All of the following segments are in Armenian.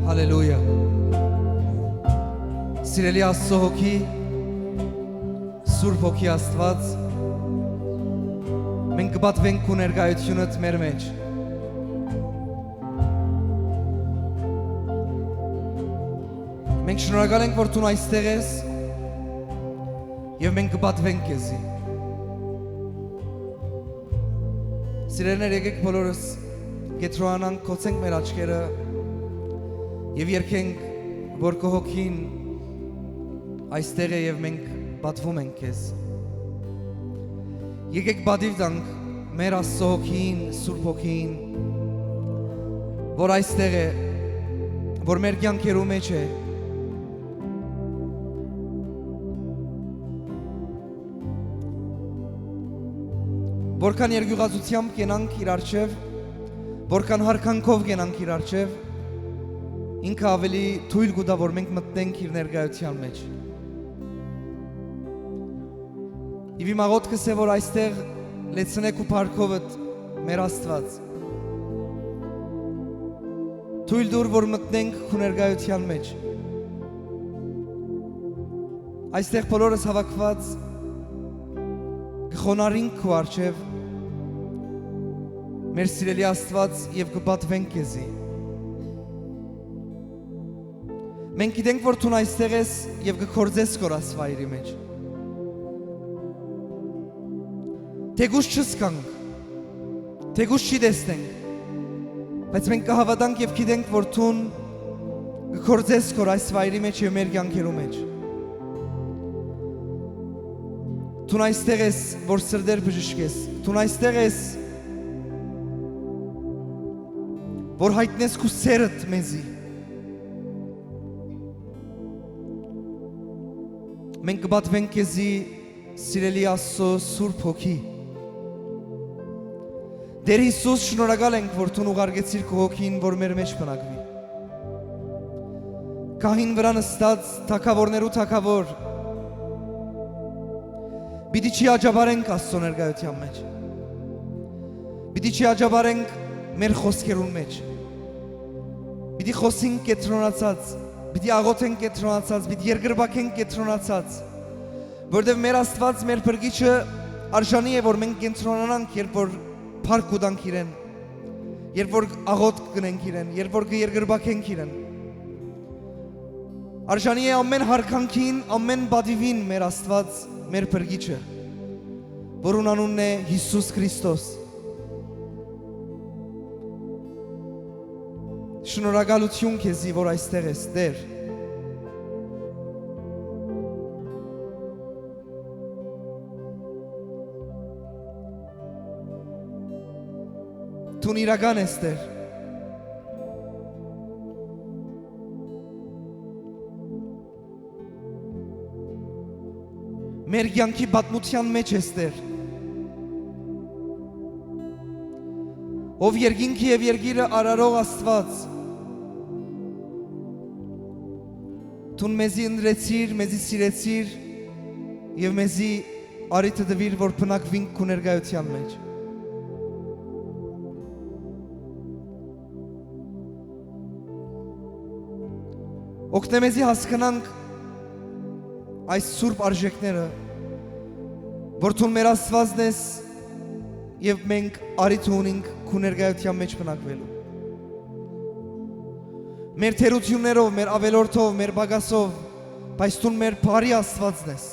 Հալելույա։ Սիրելի Աստծո հոգի, Սուրբ հոգի Աստված, մենք կպատվենք քո ներկայությունդ մեր մեջ։ Մենք շնորհակալ ենք, որ դու այստեղ ես, եւ մենք կպատվենք քեզի։ Սիրելիներ, եկեք բոլորս գետրոանանք, կոչենք մեր աչքերը եւ երգենք, որ քո հոգին այստեղ է եւ մենք պատվում ենք քեզ։ Եկեք պատիվ տանք մեր Աստծո հոգին, Սուրբ հոգին, որ այստեղ է, որ մեր կյանքերու մեջ է։ Որքան երկյուղացությամբ կենանք իր առջև, որքան հարկանքով կենանք իր առջև, ինքը ավելի թույլ կուտա, որ մենք մտնենք իր ներկայության մեջ։ Եվ իմ աղոթքս է, որ այստեղ լեցնեք ու փառքովդ մեր Աստված։ Թույլ դուր, որ մտնենք քո ներկայության մեջ։ Այստեղ բոլորս հավաքված կխոնարհենք քո առջև, մեր սիրելի Աստված, եւ կպատվենք քեզի։ Մենք գիտենք, որ դու այստեղ ես եւ կքործես քո Աստվածի մեջ։ Թեկուզ չսկանք, թեկուզ չի տեսնենք, բայց մենք կհավատանք եւ գիտենք, որ դու կքործես քո Աստվածի մեջ եւ մեր կյանքերու մեջ։ Դու այստեղ ես, որ սրդեր բժշկես, դու այստեղ ես, որ հայտնես քո սերդ մեզի։ Մենք կպատվենք քեզի, սիրելի Աստծո Սուրբ հոգի։ Տեր Հիսուս, շնորհակալ ենք, որ դու ուղարկեցիր քո հոգին, որ մեր մեջ բնակվի։ Կահին վրա նստած թագավորներու թագավոր, պիտի չի աջաբարենք Աստծո ներկայության մեջ։ Պիտի չի աջաբարենք մեր խոսքերուն մեջ։ Պիտի խոսենք կետրոնացած, պիտի աղոթենք կետրոնացած, պիտի երկրպագենք կետրոնացած, որտեղ մեր Աստված, մեր Փրկիչը արժանի է, որ մենք կենտրոնանանք, երբ որ փառք կտանք իրեն, երբ որ աղոթք կնենք իրեն, երբ որ կերկրպագենք իրեն։ Արժանի է ամեն հարկանքին, ամեն բադիվին մեր Աստված, մեր Փրկիչը, որուն անունն է Հիսուս Քրիստոս։ Շնորհակալություն քեզի, որ այստեղ ես, Տեր։ Դու իրական ես, Տեր։ Մեր կյանքի պատմության մեջ ես, Տեր։ Ով երկինքի եւ երկիրը արարող Աստված, Դու մեզի ընդրեցիր, մեզի սիրեցիր եւ մեզի արիթը դվիր, որ բնակվենք քո ներկայության մեջ։ Օգնե մեզի հասկանանք այս սուրբ արժեքները, որ դու մեր Աստվածն ես եւ մենք արիթ ունենք քո ներկայության մեջ բնակվելու։ Մեր թերություններով, մեր ավելորդով, մեր բագասով, բայց դու մեր բարի Աստվածն ես։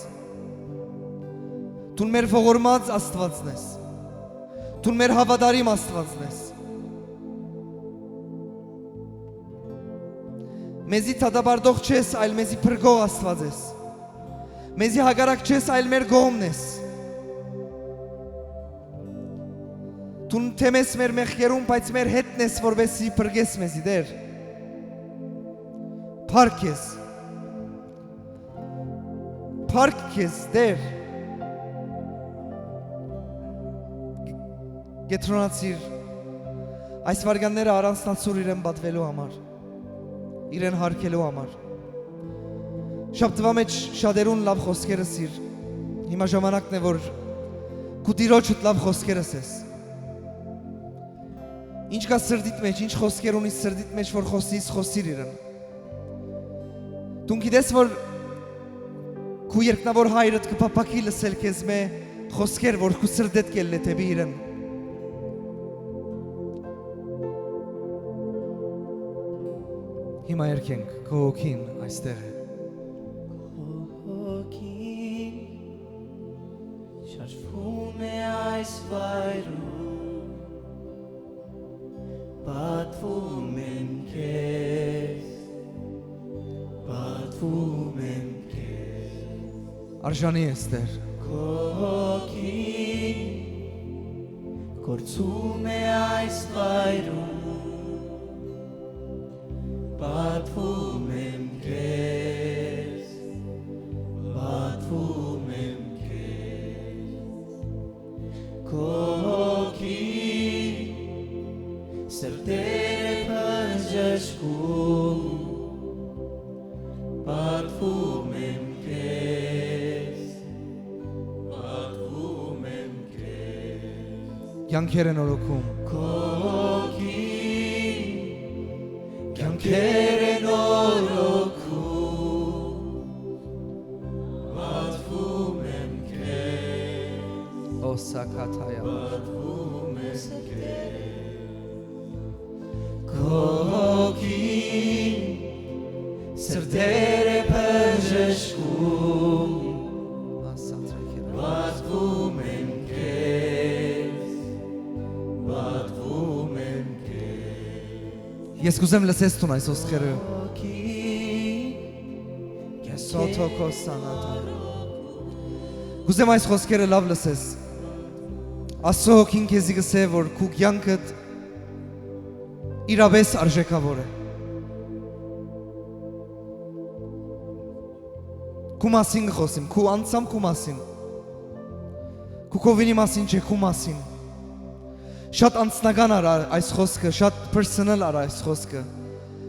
Դու մեր ողորմած Աստվածն ես։ Դու մեր հավատարիմ Աստվածն ես։ Մեզի թադաբարդող չես, այլ մեզի փրկող Աստված ես։ Մեզի հակառակ չես, այլ մեր կողմն ես։ Դու թեմես մեր մեղքերուն, բայց մեր հետն ես, որովհետեւ փրկես մեզի, Տեր։ Փառք քեզ, փառք քեզ, Տեր։ Գետրոնացիր այս վարգանները առանձնացուր իրեն պատվելու համար, իրեն հարգելու համար։ Շաբթվա մեջ շատերուն լավ խոսքերս իր, հիմա ժամանակն է, որ քու Տիրոջդ լավ խոսքերս ես։ Ինչ կա սրդիդ մեջ, ինչ խոսքեր ունի սրդիդ մեջ, որ խոսիս, խոսիր իրեն։ Դու գիտես, որ քու երկնավոր հայրդ կփափակի լսել քեզ մե խոսքեր, որ քու սրդեդ կելն է թեպի իրեն։ Հիմա երկենք, քո հոգին այստեղ է։ Հոգին շարժվում է այս վայրում, պատվում եմ քեզ, պատվում եմ քեզ, Արժանի ես Տեր։ քո հոգին գործում է այս վայրում, պատվում եմ քեզ, պատվում եմ քեզ, քո հոգին սրտերը բժշկում, պատվում եմ քեզ, պատվում եմ քեզ, Կյանքեր են օրոքում։ քո հոգին կյանքեր են օրոքում, պատվում եմ քեզ, Օսակաթայա։ պատվում եմ քեզ, քո հոգին սրտերը բժշկում, պատվում եմ քեզ, պատվում եմ քեզ, Ես կուզեմ լսես տուն այս ոսքերը։ Կուզեմ այս խոսքերը լավ լսես։ Աստծո հոգին քեզի գսե, որ քու կյանքդ իրավես արժեքավոր է։ Քու մասին կխոսեմ, քու անձամ քու մասին։ Քու կովինի մասին չէ, քու մասին։ Շատ անձնական արա այս խոսքը, շատ personal արա այս խոսքը։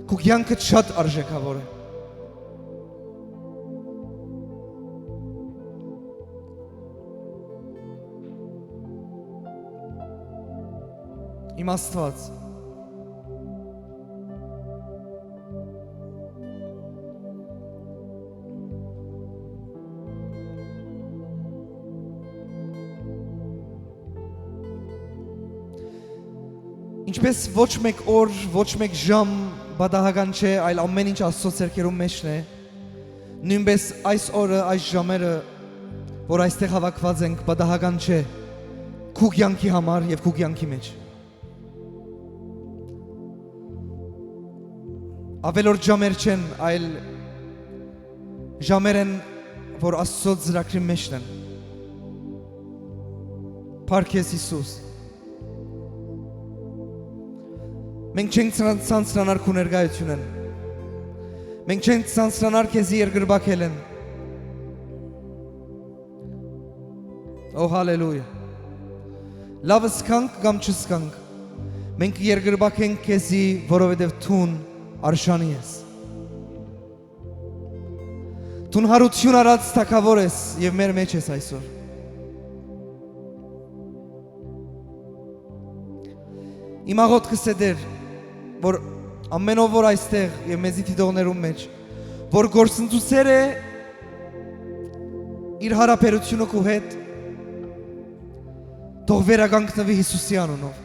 Քու կյանքդ շատ արժեքավոր է։ Իմ Աստված Ինչպես ոչ մեկ օր, ոչ մեկ ժամ բադահական չէ, այլ ամեն ինչ Աստծո ձեռքերում մեջն է, նույնպես այս օրը, այս ժամերը, որ այստեղ հավաքված ենք, բադահական չէ, քու կյանքի համար եւ քու կյանքի մեջ։ Ավելորդ ժամեր չեն, այլ ժամեր են, որ Աստծո ծրագրի մեջն են։ Փառք քեզ Հիսուս։ Մենք չենք ցանցրանար քու ներկայությունն։ Մենք չենք ցանցրանար քեզի երկրբակելն։ Օ հալելույա։ Լավ սկանք կամ չսկանք։ Մենք երկրբակենք քեզի, որովհետև թուն արժանի ես։ Թուն հարություն արած թակավոր ես եւ մեր մեջ ես այսօր։ Իմ աղոթքս է Տեր, որ ամենով որ այստեղ եւ մեզի դիտողներում մեջ, որ գործընծուցեր է իր հարաբերությունը քու հետ, թող վերականգնվի Հիսուսի անունով։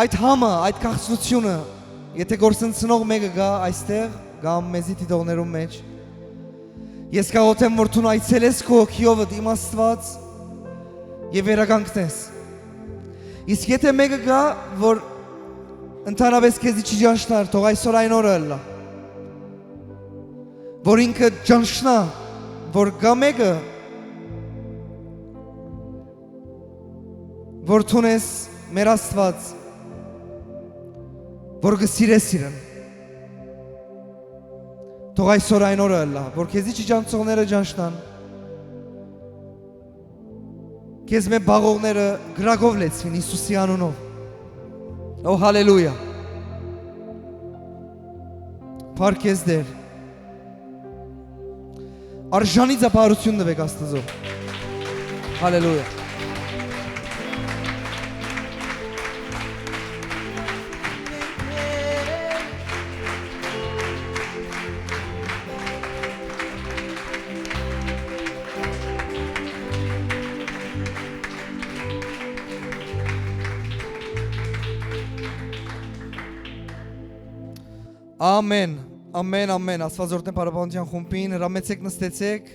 Այդ համը, այդ քաղցնությունը, եթե գործընծնող մեկը գա այստեղ, կամ մեզի դիտողներում մեջ, ես կաղոթեմ, որ դու այցելես քո հոգիով իմ Աստված եւ վերականգնես։ Իսկ եթե մեկը գա, որ ընդհանրապես քեզի չի ճանչնար, թող այսօր այն օրը լա։ Որ ինքը ճանչնա, որ գա մեկը, որ թունես մեր Աստված, որ գսիրես իրեն։ Թող այսօր այն օրը լա, որ քեզի չի ճանչողները ճանչնան, քեզ մեր բաղողները գրագով լեցվին Հիսուսի անունով։ Օ հալելույա։ Փառք քեզ Տեր։ Արժանի ծափարություն տվեք Աստծո։ Հալելույա։ Ամեն, ամեն, ամեն, Աստված օրհնե Փարավանության խումբին, հրամեցեք նստեցեք,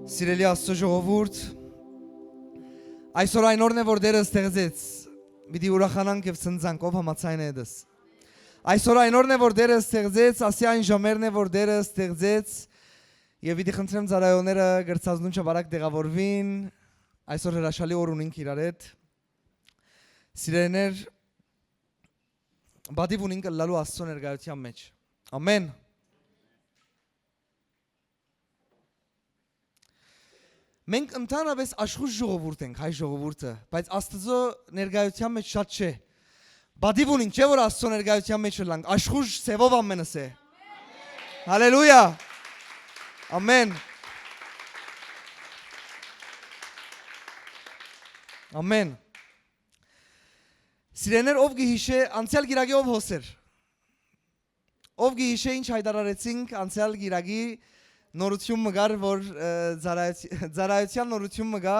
սիրելի Աստծո ժողովուրդ, այսօր այն օրն է, որ Տերը ստեղծեց, պիտի ուրախանանք եւ ցնծանք, ով համաձայն է դες։ Այսօր այն օրն է, որ Տերը ստեղծեց, ասի այն ժամերն է, որ Տերը ստեղծեց, եւ պիտի խնդրեմ ծառայողները գրծածնունչը բարակ տեղավորվին, այսօր հրաշալի օր ունենք իրար հետ։ Սիրելիներ, բադիվ ունենք լալու Աստծո ներկայության մեջ։ Ամեն։ Մենք ընդհանրապես աշխուժ ժողովուրդ ենք, հայ ժողովուրդը, բայց Աստծո ներկայության մեջ շատ չէ։ Բադիվ ունենք, չէ՞ որ Աստծո ներկայության մեջ լանք, աշխուժ սևով ամենս է։ Հալելույա։ Ամեն։ Ամեն։ Սիրեներ ով գիհիշե անցյալ գիրագի ով հոսեր։ Ով գիհիշե ինչ հայտարարեցինք անցյալ գիրագի նորություն մգար, որ ծառայության նորություն մգա,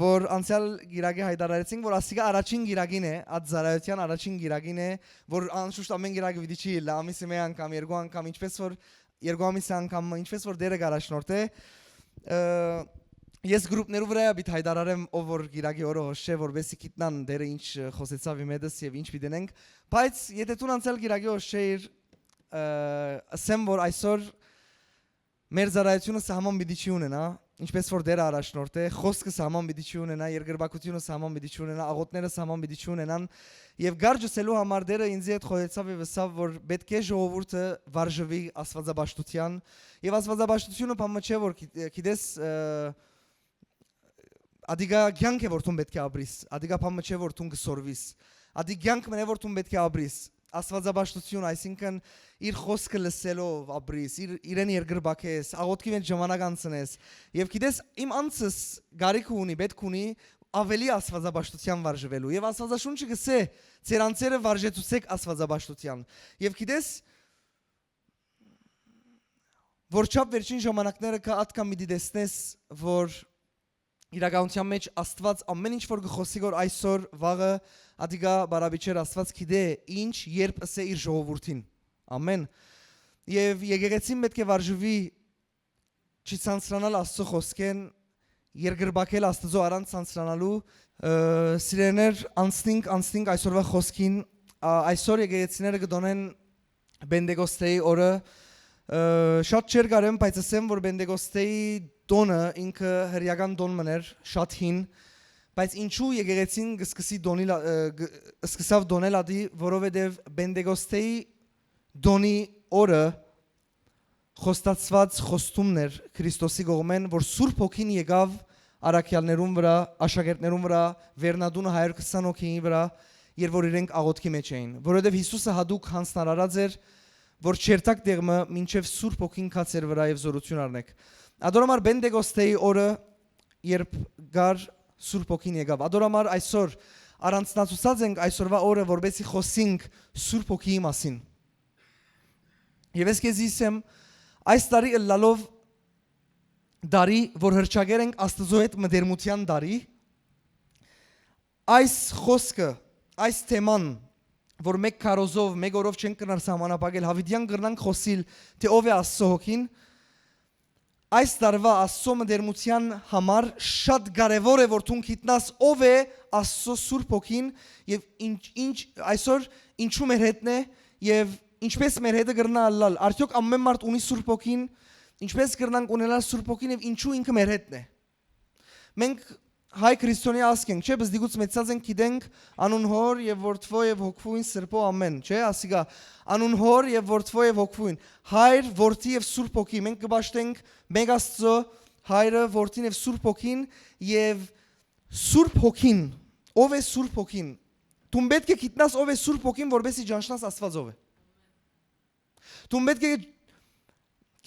որ անցյալ գիրագի հայտարարեցինք, որ ասիկա առաջին գիրագին է, այդ ծառայության առաջին գիրագին է, որ անշուշտ ամեն գիրագը պիտի չի լա, ամիսը մի անգամ, երկու անգամ, ինչպես որ երկու ամիսը անգամ, ինչպես որ դերը գարաշնորդ է։ Ես գրուպներու վրա պիտի հայտարարեմ ով որ գիրագի օրը հոշե, որովհետեւ գիտնան դերը ինչ խոսեցավ իմեդս եւ ինչ պիտենենք, բայց եթե դու անցյալ գիրագի հոշեիր, ասեմ որ այսօր մեր ծառայությունը սահման պիտի չի ունենա, ինչպես որ դերը առաջնորդ է, խոսքը սահման պիտի չի ունենա, երկրպագությունը սահման պիտի չի ունենա, աղոթները սահման պիտի չի ունենան, եւ գարջսելու համար դերը ինձ հետ խոհեցավ եւ ասավ որ պետք է ժողովուրդը վարժվի աստվածաբաշխության եւ աստվածաբաշխությունը բամը չէ որ գիտես Ադիգա գյանք է որ դու պետք է ապրիս, ադիգա բամը չէ որ դու կսորվիս, ադի գյանք մնե որ դու պետք է ապրիս, աստվածաբաշխություն, այսինքն իր խոսքը լսելով ապրիս, իրեն երկրբակես, աղոթքի մեջ ժամանակ անցնես, եւ գիտես իմ անձս գարիք ունի, պետք ունի ավելի աստվածաբաշխության վարժվելու, եւ աստվածաշունչը գսե ձեր անձերը վարժեցուցեք աստվածաբաշխության, եւ գիտես որ չափ վերջին ժամանակները կա ատկամ մի դեսնես որ իրականության մեջ Աստված ամեն ինչ որ գխոսի որ այսօր վաղը ադիգա բարաբիչեր Աստված գիտե ինչ երբ ասե իր ժողովրդին ամեն եւ եկեղեցին պետք է վարժվի չցանցրանալ Աստծո խոսքեն երկրբակել Աստծո առանց ցանցրանալու սիրեներ անցնենք այսօրվա խոսքին այսօր եկեղեցիները կդոնեն Բենդեգոստեի օրը շատ չեր կարեմ բայց ասեմ որ Բենդեգոստեի Տոնը ինքը հրյական տոն մներ, շատ հին, բայց ինչու եկեղեցին սկսավ դոնել ադի, որովհետև Բենդեգոստեի դոնի օրը խոստացված խոստումներ Քրիստոսի կողմեն, որ Սուրբ Հոգին եկավ առաքյալներուն վրա, աշակերտներուն վրա, վերնադունը 120 հոգիի վրա, երբ որ իրենք աղոթքի մեջ էին, որովհետև Հիսուսը հատուկ հանձնարարած էր, որ չերտակ դեղմը մինչև Սուրբ Հոգին կացեր վրա եւ զորություն առնեք։ Ադորամար Բենդեգոստեի օրը երբ գար Սուրբ Հոգին եկավ ադորամար այսօր առանձնացուցած ենք այսօրվա օրը որբեսի խոսենք Սուրբ Հոգիի մասին եւ ես քեզ ասեմ այս տարի լալով դարի որ հրճագեր ենք Աստծո հետ մտերմության դարի այս խոսքը այս թեման որ մեկ քարոզով մեկ օրով չենք կնար սահմանապակել հավիդյան կրնանք խոսիլ թե ով է Աստծո Հոգին Այս տարվա Աստծո մտերմության համար շատ կարևոր է որ դու գիտնաս ով է Աստծո Սուրբ Հոգին եւ ինչ այսօր ինչու մեր հետն է եւ ինչպես մեր հետը կրնա ալալ արդյոք ամեն մարդ ունի Սուրբ Հոգին ինչպես կրնանք ունենալ Սուրբ Հոգին եւ ինչու ինքը մեր հետն է մենք հայ քրիստոնյա ազգ ենք չէ բայց դիգուց մեծած ենք գիտենք անուն հոր եւ որդվո եւ հոգվույն սրբո ամեն չէ ասիկա անուն հոր եւ որդվո եւ հոգվույն հայր որդի եւ Սուրբ Հոգի մենք կբաշխենք մեկ Աստծո հայրը որդին եւ Սուրբ Հոգին եւ Սուրբ Հոգին ով է Սուրբ Հոգին դու պետք է գիտնաս ով է Սուրբ Հոգին որովհետեւ ճանչնաս Աստված ով է դու պետք է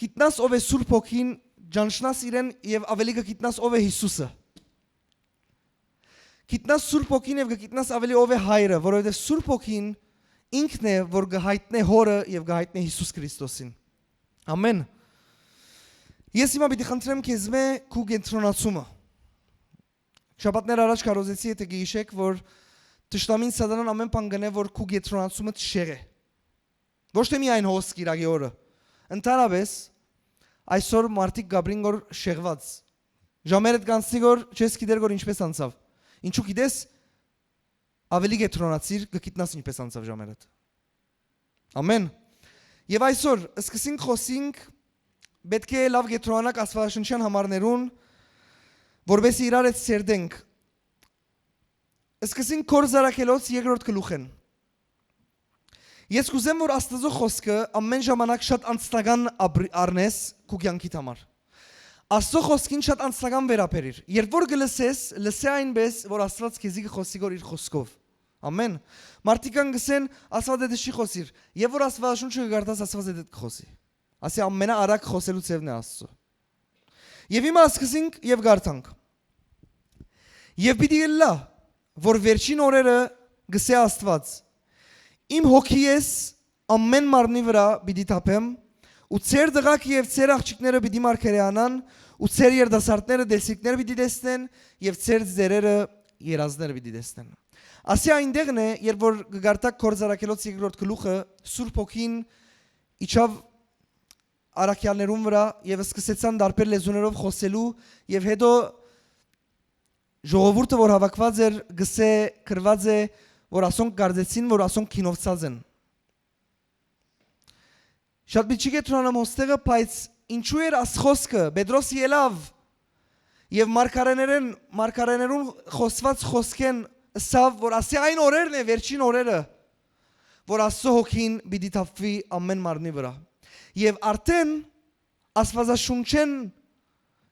գիտնաս ով է Սուրբ Հոգին ճանչնաս իրեն եւ ավելի կգիտնաս ով է Հիսուսը Գիտնաս Սուրբ Հոգին եւ գիտնաս ավելի ով է հայրը, որովհետեւ Սուրբ Հոգին ինքն է, որ գահիտնե հորը եւ գահիտնե Հիսուս Քրիստոսին։ Ամեն։ Ես հիմա պիտի խնդրեմ քեզ մե քու կենտրոնացումը։ Շաբաթներ առաջ կարոզեցի եթե գիշեք, որ Տշտամին սատանան ամեն բան գնե որ քու կենտրոնացումը չեղե։ Ոչ թե միայն հոս կիրակի օրը։ Ընդհանրապես այսօր մարդիկ գաբրին գոր շեղված։ Ժամերդ կանցնի գոր չես գիտեր գոր ինչպես անցավ։ Ինչու գիտես ավելի գետրոնացիր գկիտնաս ինչպես անցավ ժամերդ։ Ամեն։ Եվ այսօր սկսենք խոսենք պետք է լավ գետրոնանակ աստվածաշնչյան համարներուն որովհետեւ իրար հետ սերդենք։ Սկսենք կորզարակելոց երկրորդ գլուխեն։ Ես կուզեմ որ Աստծո խոսքը ամեն ժամանակ շատ անձնական առնես քո կյանքիդ համար։ Աստծո խոսքին շատ անձնական վերաբերիր։ Երբ որ գլսես, լսե այնպես որ Աստված քեզի խոսի գոր իր խոսքով։ Ամեն։ Մարդիկան գսեն Աստված դե չի խոսիր։ Եվ որ Աստվածաշունչը գարտաս Աստված դե կխոսի։ Ասի ամենաարագ խոսելու ծևն է Աստծո։ Եվ հիմա սկսենք եւ գարտանք։ Եվ պիտի լա որ վերջին օրերը գսե Աստված իմ հոգի ես ամեն մարմնի վրա պիտի թափեմ ու ծեր դղակ եւ ծեր աղջիկները պիտի մարգարեանան ու ծեր երդասարտները դեսիկներ պիտի տեսնեն եւ ծեր ձերերը երազներ պիտի տեսնեն։ Ասի այնտեղն է երբ որ գարտակ կորզարակելոց երկրորդ գլուխը Սուրբ Հոգին իջավ արաքյալներուն վրա եւ սկսեցան դարբեր լեզուներով խոսելու եւ հետո ժողովուրդը որ հավաքված էր գսե կրված է որ ասոնք գարձեցին որ ասոնք քինովցած են շատ բիճի գետրոնամ հոստեղը բայց ինչու էր աս խոսքը Պետրոս ելավ եւ մարգարեներուն խոսված խոսքեն սավ որ ասի այն օրերն է վերջին օրերը որ Աստծո հոգին պիտի թափվի ամեն մարմնի վրա եւ արդեն Աստվածաշունչեն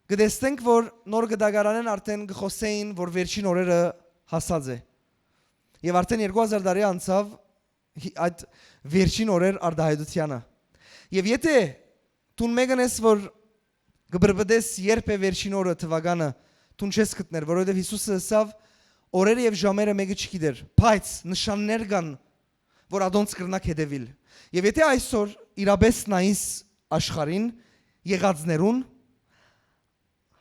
գտեսնենք որ նոր գդագարանեն արդեն գխոսեին որ վերջին օրերը հասած է եւ արդեն 2000 տարի անցավ այդ վերջին օրեր արդահայտությանը եւ եթե դու մեկն ես որ գբրբդես երբ է վերջին օրը թվականը դու չես գտներ որովհետեւ Հիսուսը ասավ օրերը եւ ժամերը մեկը չգիտեր բայց նշաններ կան որ ադոնց կրնակ հետևիլ եւ եթե այսօր իրապես նայես աշխարհին եղածներուն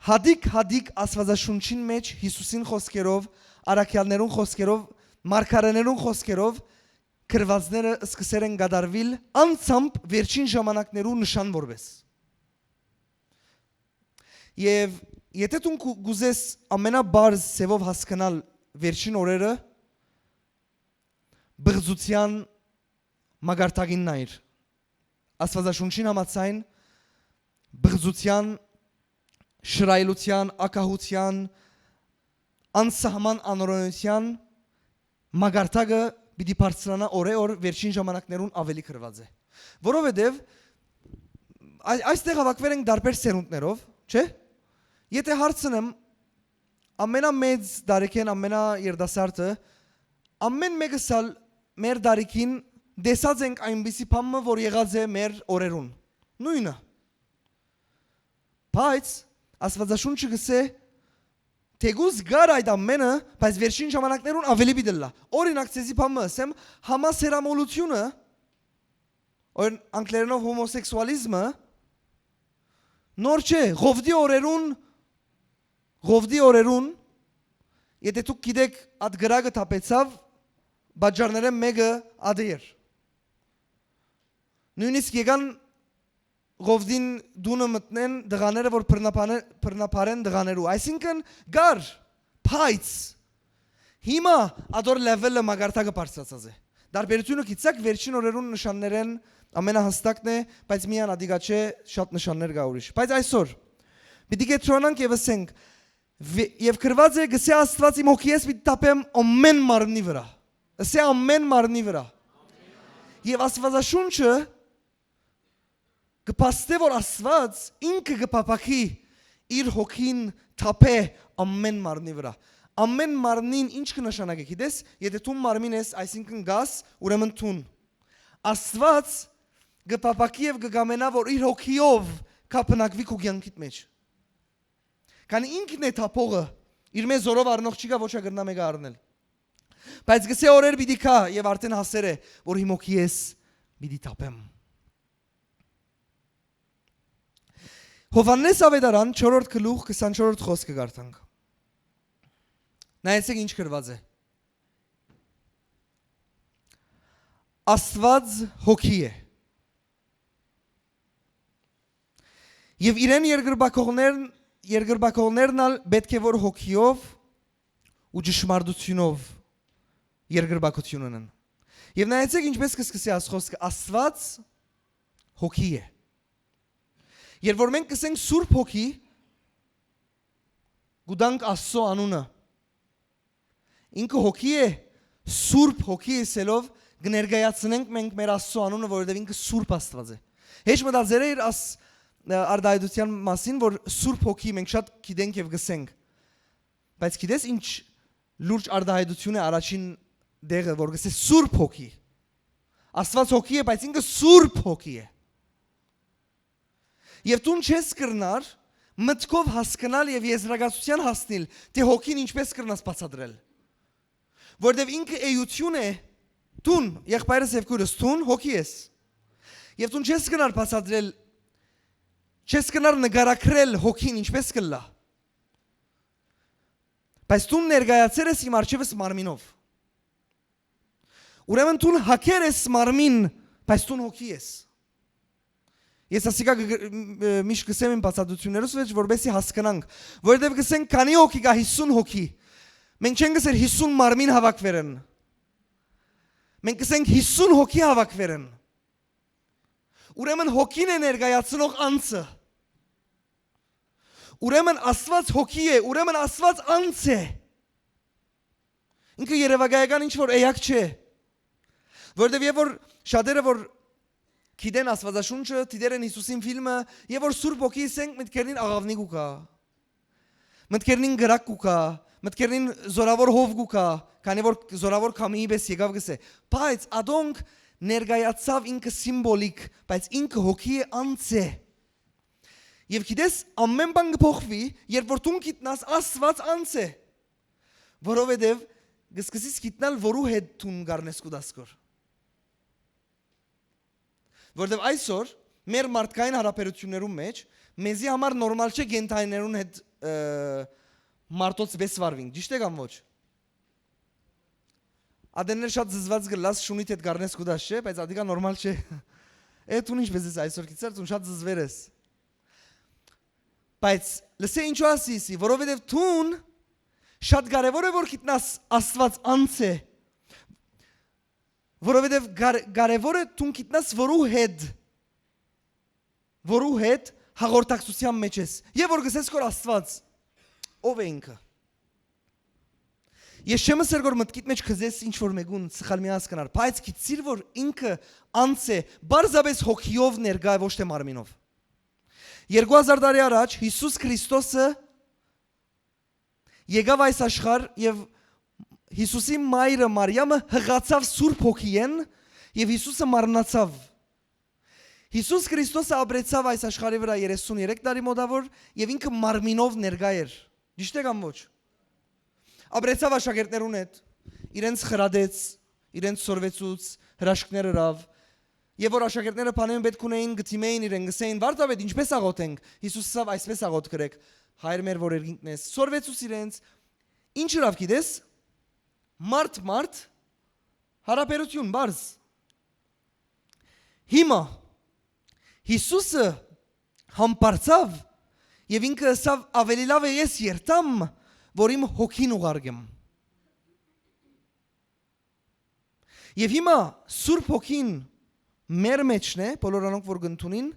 հադիկ Աստվածաշունչին մեջ Հիսուսին խոսքերով, արաքյալներուն խոսքերով, մարգարեներուն խոսքերով քրվածները սկսել են գդարվել անցամբ վերջին ժամանակներու նշան որպես։ Եվ եթե դու գուզես ամենաբարձ սևով հասկանալ վերջին օրերը բղծության մագարտագին նայր։ Աստվածաշունչին համաձայն բղծության շրայլության, ակահության, անսահման անօրենության մագարտակը պիտի բարձրանա օրը վերջին ժամանակներուն ավելի քրված է։ Որովհետև այստեղ հավաքվել ենք դարբեր սերունդներով, չէ՞։ Եթե հարցնեմ ամենամեծ դարիքեն ամենաերդասարտը ամեն մեկս ալ մեր դարիքին դեսած ենք այնպիսի բանը որ եղած է մեր օրերուն։ Նույնը։ Բայց Աստվածաշունչը գսե թեգուզ գար այդ ամենը, բայց վերջին ժամանակներուն ավելի պիտի լա։ Օրինակ ցեզի բանը ասեմ, համասերամոլությունը, անգլերենով հոմոսեքսուալիզմը նոր չէ, Ղովդի օրերուն, եթե դուք գիտեք այդ գրագը թափեցավ, բաժարները մեկը ադեր։ Նույնիսկ եկան Ղովդին դունը մտնեն դղաները որ բռնապարեն դղաներու այսինքն գար բայց հիմա ադոր լեվելը մագարտակը բարձրացած է դարբերությունը գիծակ վերջին օրերուն նշաններեն ամենահստակն է բայց միան ադիգա չէ շատ նշաններ կա ուրիշ բայց այսօր պիտի գետրոնանք եւ ասենք եւ գրված է գսե Աստված իմ հոգի ես պիտի տապեմ ամեն մարմնի վրա ասե ամեն մարմնի վրա եւ Աստվածաշունչը կպաստե որ Աստված ինքը կփափակի իր հոգին թափե ամեն մարմնի վրա ամեն մարմնին ինչ կնշանակի գիտես եթե դու մարմին ես այսինքն գաս ուրեմն տուն Աստված կփափակի եւ կգամենա որ իր հոգիով կապնակվի քո կյանքիդ մեջ քանի ինքն է թափողը իր մեզ զորով առնող չի գա ոչ ագրնա մեկը առնել բայց գսե օրեր պիտի կա եւ արդեն հասեր է որ իմ հոգի ես պիտի թափեմ Հովհաննես ավետարան 4-րդ գլուխ 24-րդ խոսքը կարդանք Նայեցեք ինչ գրված է Աստված հոգի է Եվ իրեն երկրպագողներն ալ պետք է որ հոգիով ու ճշմարտությունով երկրպագություն ունեն։ Եվ նայեցեք ինչպես կսկսի խոսքը Աստված հոգի է։ Երբ որ մենք կսենք Սուրբ Հոգի, գուտանք Աստծո անունը։ Ինքը հոգի է, Սուրբ Հոգի ասելով կներկայացնենք մենք մեր Աստծո անունը, որովհետև ինքը Սուրբ Աստված է։ Հեչ մտածել էր արդայդության մասին, որ Սուրբ Հոգի մենք շատ գիտենք եւ գսենք։ Բայց գիտես ինչ լուրջ արդայդություն է առաջին դեղը, որ գսե Սուրբ Հոգի։ Աստված հոգի է, բայց ինքը Սուրբ Հոգի է։ Եվ դու չես կրնար մտքով հասկանալ եւ եզրակացության հասնել, թե հոգին ինչպես կրնաս բացատրել։ Որտեւ ինքը էություն է, դու եղբայրս եւ քուրս դու հոգի ես։ Եվ դու չես կրնար բացատրել, չես կրնար նկարագրել հոգին ինչպես կլա։ Բայց դու ներկայացել ես իմ արջևս մարմինով։ Ուրեմն դու հակեր ես մարմին, բայց դու հոգի ես։ Ես ասիկա միշտ գսեմ իմ բացատրություններս մեջ, որովհետեւ հասկանանք, որովհետեւ գսենք քանի հոգի կա 50 հոգի։ Մենք չենք գսեր 50 մարմին հավաքվեր են։ Մենք գսենք 50 հոգի հավաքվեր են։ Ուրեմն հոգին է ներկայացնող անձը։ Ուրեմն Աստված հոգի է, ուրեմն Աստված անձ է։ Ինքը երևակայական ինչ որ էակ չէ։ Որովհետև եւ որ շատերը որ գիտեն Աստվածաշունչը, դիտեն Հիսուսին ֆիլմը, եւ որ Սուրբ Հոգի ասենք մտքերին աղավնի կուկա։ Մտքերին գրակ կուկա, մտքերին զորավոր հով կուկա, քանի որ զորավոր կամիի պես եկավ գսե։ Բայց ադոնք ներկայացավ ինքը սիմվոլիկ, բայց ինքը հոգի է անձ է։ Եվ գիտես ամեն բան կփոխվի, երբ որ դու գիտնաս Աստված անձ է։ Որովհետև գսկսես գիտնալ որու հետ դու գարնես կուդասկոր։ Որովհետև այսօր մեր մարդկային հարաբերություններում մեջ մեզի համար նորմալ չէ գենթայիներուն հետ մարդոց պես վարվինք, ճիշտ է կամ ոչ։ Ադեններ շատ զզված գլաս շունիտ հետ գարնես կուդաս չէ, բայց ադիկա նորմալ չէ։ Դու ինչպես ես այսօր գիծար, դու շատ զզվեր ես։ Բայց լսե ինչու ասիսի, որովհետև դու շատ կարևոր է որ գիտնաս Աստված անձ է։ Որովհետև կարևոր է դու գիտնաս որու հետ հաղորդակցության մեջ ես։ Եվ որ գսես կոր Աստված ով է ինքը։ Ես չեմ ասել որ մտքիդ մեջ քզես ինչ որ մեկուն սխալ մի հասկանար, բայց գիտիր որ ինքը անձ է, բարձրապես հոգիով ներկա է ոչ թե մարմինով։ 2000 տարի առաջ Հիսուս Քրիստոսը եկավ այս աշխարհ եւ Հիսուսի մայրը Մարիամը հղացավ Սուրբ Հոգիեն եւ Հիսուսը մարմնացավ։ Հիսուս Քրիստոսը ապրեցավ այս աշխարհի վրա 33 տարի մոտավոր եւ ինքը մարմինով ներկա էր։ Ճիշտ է կամ ոչ։ Ապրեցավ աշակերտներուն հետ, իրենց խրադեց, իրենց սորվեցուց, հրաշքներ հրավ։ Եվ որ աշակերտները բանեն պետք ունեին գտիմեին իրեն գսեին վարտավետ ինչպես աղոթենք։ Հիսուսը ասավ այսպես աղոթ գրեք։ Հայր մեր որ երկինքնես սորվեցուց իրենց ինչ հրավ գիտես մարդ հարաբերություն բարձ։ Հիմա Հիսուսը համբարձավ եւ ինքը ասավ ավելի լավ է ես երթամ որ իմ հոգին ուղարկեմ։ Եվ հիմա Սուրբ Հոգին մեր մեջն է, բոլոր անոնք որ գտնունին,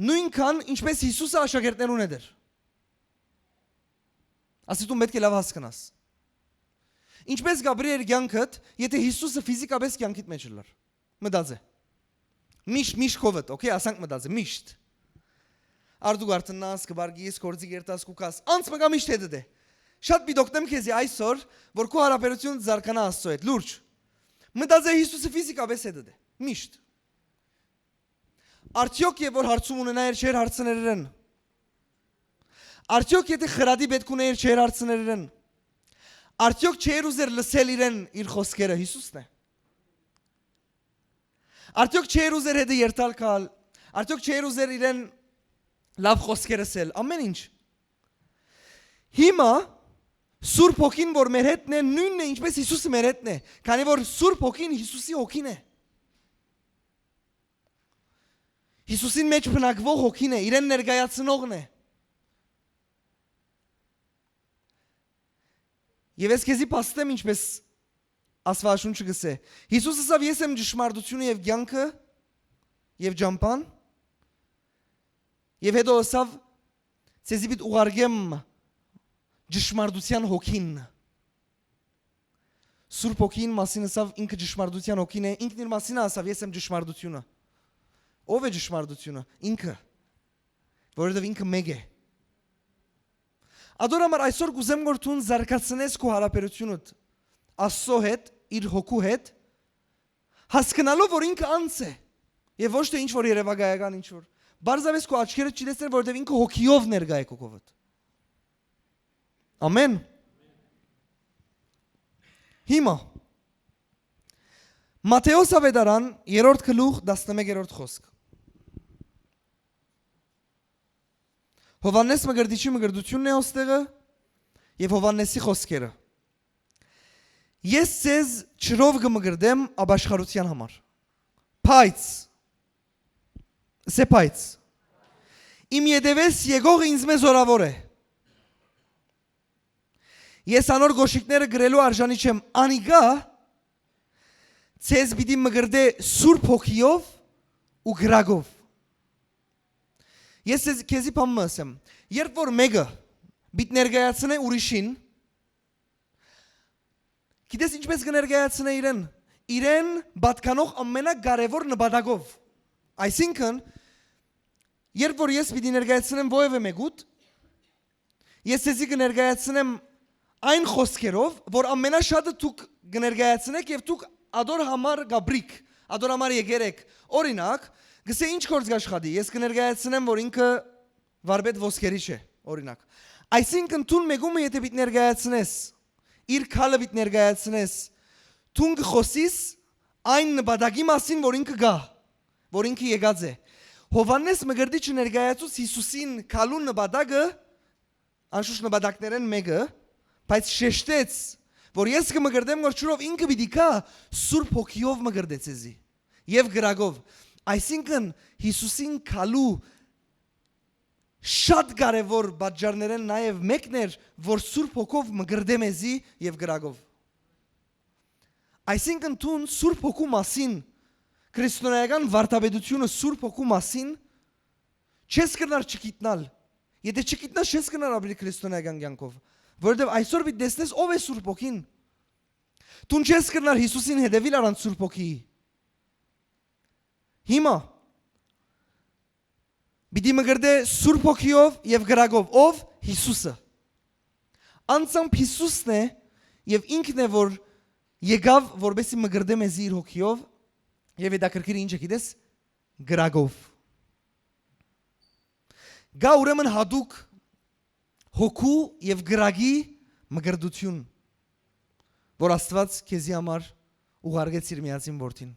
նույնքան ինչպես Հիսուսը աշակերտներուն հետ էր։ Ասի դու պետք է լավ հասկանաս։ Ինչպես Գաբրիել կյանքդ, եթե Հիսուսը ֆիզիկապես կյանքիդ մեջ լար։ Մտածե։ Միշտ կովդ, օքեյ, ասանք մտածե, միշտ։ Արդու գարտնաս, կբարգիս, կորձի գերտաս, կուկաս, անց մգա միշտ հետ է։ Շատ բիդոկտեմ քեզի այսօր, որ քո հարաբերությունը զարգանա Աստծո հետ, լուրջ։ Մտածե Հիսուսը ֆիզիկապես հետ է, միշտ։ Արդյոք եւ որ հարցում ունենայր չեր հարցներեն։ Արդյոք եթե խրադի պետք ունեիր չեր հարցներեն։ Արդյոք չեր ուզեր լսել իրեն իր խոսքերը Հիսուսն է։ Արդյոք չեր ուզեր հետը երթալ կալ։ Արդյոք չեր ուզեր իրեն լավ խոսքեր ասել, ամեն ինչ։ Հիմա Սուրբ Հոգին որ մեր հետն է, նույնն է ինչպես Հիսուսը մեր հետն է, քանի որ Սուրբ Հոգին Հիսուսի հոգին է։ Հիսուսին մեջ բնակվող հոգին է, իրեն ներկայացնողն է։ Եվ ես քեզի փաստեմ ինչպես Աստվածաշունչը գսե։ Հիսուսը ասավ ես եմ ճշմարտությունը եւ կյանքը եւ ջամփան։ Եվ հետո ասավ ցեզի պիտի ուղարկեմ ճշմարտության հոգին։ Սուրբ հոգին մասին ասավ ինքը ճշմարտության հոգին է, ինքն իր մասին ասավ ես եմ ճշմարտությունը։ Ով է ճշմարտությունը։ Ինքը, որովհետև ինքը մեկ է։ Ադորամար այսօր կուզեմ որ դու զարգացնես քո հարաբերությունդ Աստծո հետ, իր հոգու հետ, հասկանալով որ ինքը անց է եւ ոչ թե ինչ որ երևակայական ինչ որ։ Բարձավես քո աչքերը չտեսնեն, որովհետև ինքը հոգիով ներկա է քո կողմդ։ Ամեն։ Հիմա Մատթեոս ավետարան 3-րդ գլուխ 11-րդ խոսք։ Հովանես մգրդիչի մգրդությունն է ոստեղը եւ Հովանեսի խոսքերը։ Ես ցեզ չրով կմգրդեմ ապաշխարության համար։ Բայց սեպայց իմ յետևես եկողը ինձ մեզ զորավոր է։ Ես անոր գոշիկները գրելու արժանի չեմ, անիգա ցեզ պիտի մգրդե Սուրբ Հոգիով ու գրագով։ Ես քեզի բան ասեմ, երբ որ մեկը պիտի ներկայացնե ուրիշին, գիտես ինչպես կներկայացնե իրեն պատկանող ամենակարևոր նպատակով։ Այսինքն, երբ որ ես պիտի ներկայացնեմ որևէ մեկուտ, ես ցեզի կներկայացնեմ այն խոսքերով, որ ամենաշատը դուք կներկայացնեք եւ դուք ադոր համար գաբրիկ, ադոր համար եկերեք։ Օրինակ, գսե ինչ գործ աշխատի, ես կներկայացնեմ, որ ինքը վարպետ ոսկերի չէ, օրինակ։ Այսինքն դու մեկումը եթե պիտի ներկայացնես, իր քալը պիտի ներկայացնես, դու կխոսիս այն նպատակի մասին, որ ինքը գա, որ ինքը եկած է։ Հովանես մգրդիչը ներկայացուց Հիսուսին քալու նպատակը, անշուշտ նպատակներն մեկը, բայց շեշտեց, որ ես կմգրդեմ որ ճուրով ինքը պիտի գա Սուրբ Հոգիով մգրդեց էզի եւ գրագով։ Այսինքն Հիսուսին քալու շատ կարևոր բաժարներն նաև մեկն էր, որ Սուրբ Հոգով մգրդեմ էզի եւ գրագով։ Այսինքն դու Սուրբ Հոգու մասին, քրիստոնեական վարդապետությունը Սուրբ Հոգու մասին չես կնար չգիտնալ։ Եթե չգիտնաս չես կնար ապրել քրիստոնեական կյանքով, որովհետեւ այսօր պիտի տեսնես ով է Սուրբ Հոգին։ Դու չես կնար Հիսուսին հետևել առանց Սուրբ Հոգի։ Հիմա պիտի մգրդե Սուրբ Հոգիով եւ գրագով, ով Հիսուսը։ Անցամբ Հիսուսն է եւ ինքն է որ եկավ որբեսի մգրդե մեզ իր հոգիով եւ հետաքրքիր ինչ է գիտես գրագով։ Գա ուրեմն հadouk հոգու եւ գրագի մգրդություն, որ Աստված քեզի համար ուղարկեց իր միածին որդին։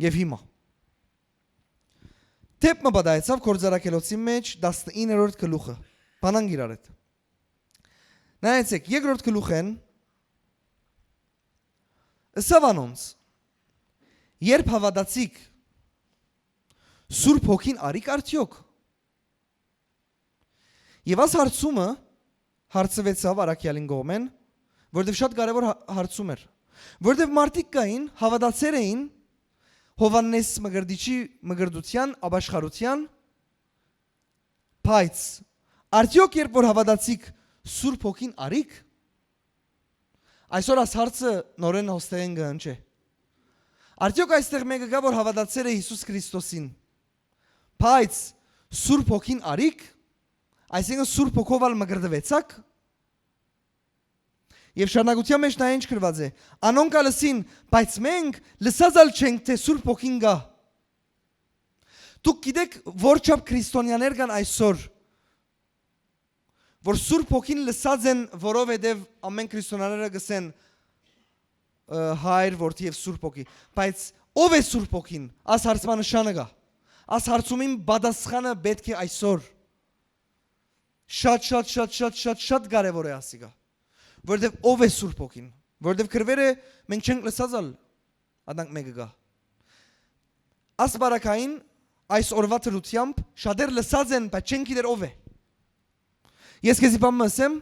Եվ հիմա Թեփը բադայեցավ կորձարակելոցի մեջ 19-րդ գլուխը։ Բանան իրար հետ։ Նայեցեք, երկրորդ գլուխեն Սավանոնց երբ հավատացիք Սուրբ Հոգին արիք արդյոք։ Եվ աս հարցումը հարցվեցավ Արաքյալին գոմեն, որտեվ շատ կարևոր հարցում էր, որտեվ մարդիկ կային, հավատացեր էին Հովանես մգրդիչի մգրդության, ապաշխարության, բայց արդյոք երբ որ հավատացիք Սուրբ Հոգին արիք, այսօր աս հարցը նորեն հոստեղեն գանչե։ Արդյոք այստեղ մեկը գա որ հավատացեր է Հիսուս Քրիստոսին, բայց Սուրբ Հոգին արիք, այսինքն Սուրբ Հոգով ալ մգրդվեցաք։ Եվ շարունակության մեջ նա ինչ գրված է. Անոնք լսին, բայց մենք լսածալ չենք թե Սուրբ Հոգին գա։ Դուք գիտեք որ չափ քրիստոնյաներ կան այսօր, որ Սուրբ Հոգին լսած են, որովհետև ամեն քրիստոնյաները գսեն Հայր, Որդի եւ Սուրբ Հոգի, բայց ով է Սուրբ Հոգին։ Աս հարցմանշանը գա։ Աս հարցումին պատասխանը պետք է այսօր շատ կարևոր է ասիգա։ Որտեվ ով է Սուրբ Հոգին, որտեվ քրվերը մենք չենք լսածալ, ադանք մեկը գա։ ասպարակային այս օրվա թրությամբ շատեր լսած են, բայց չեն գիտեր ով է։ Ես քեզի բան ասեմ,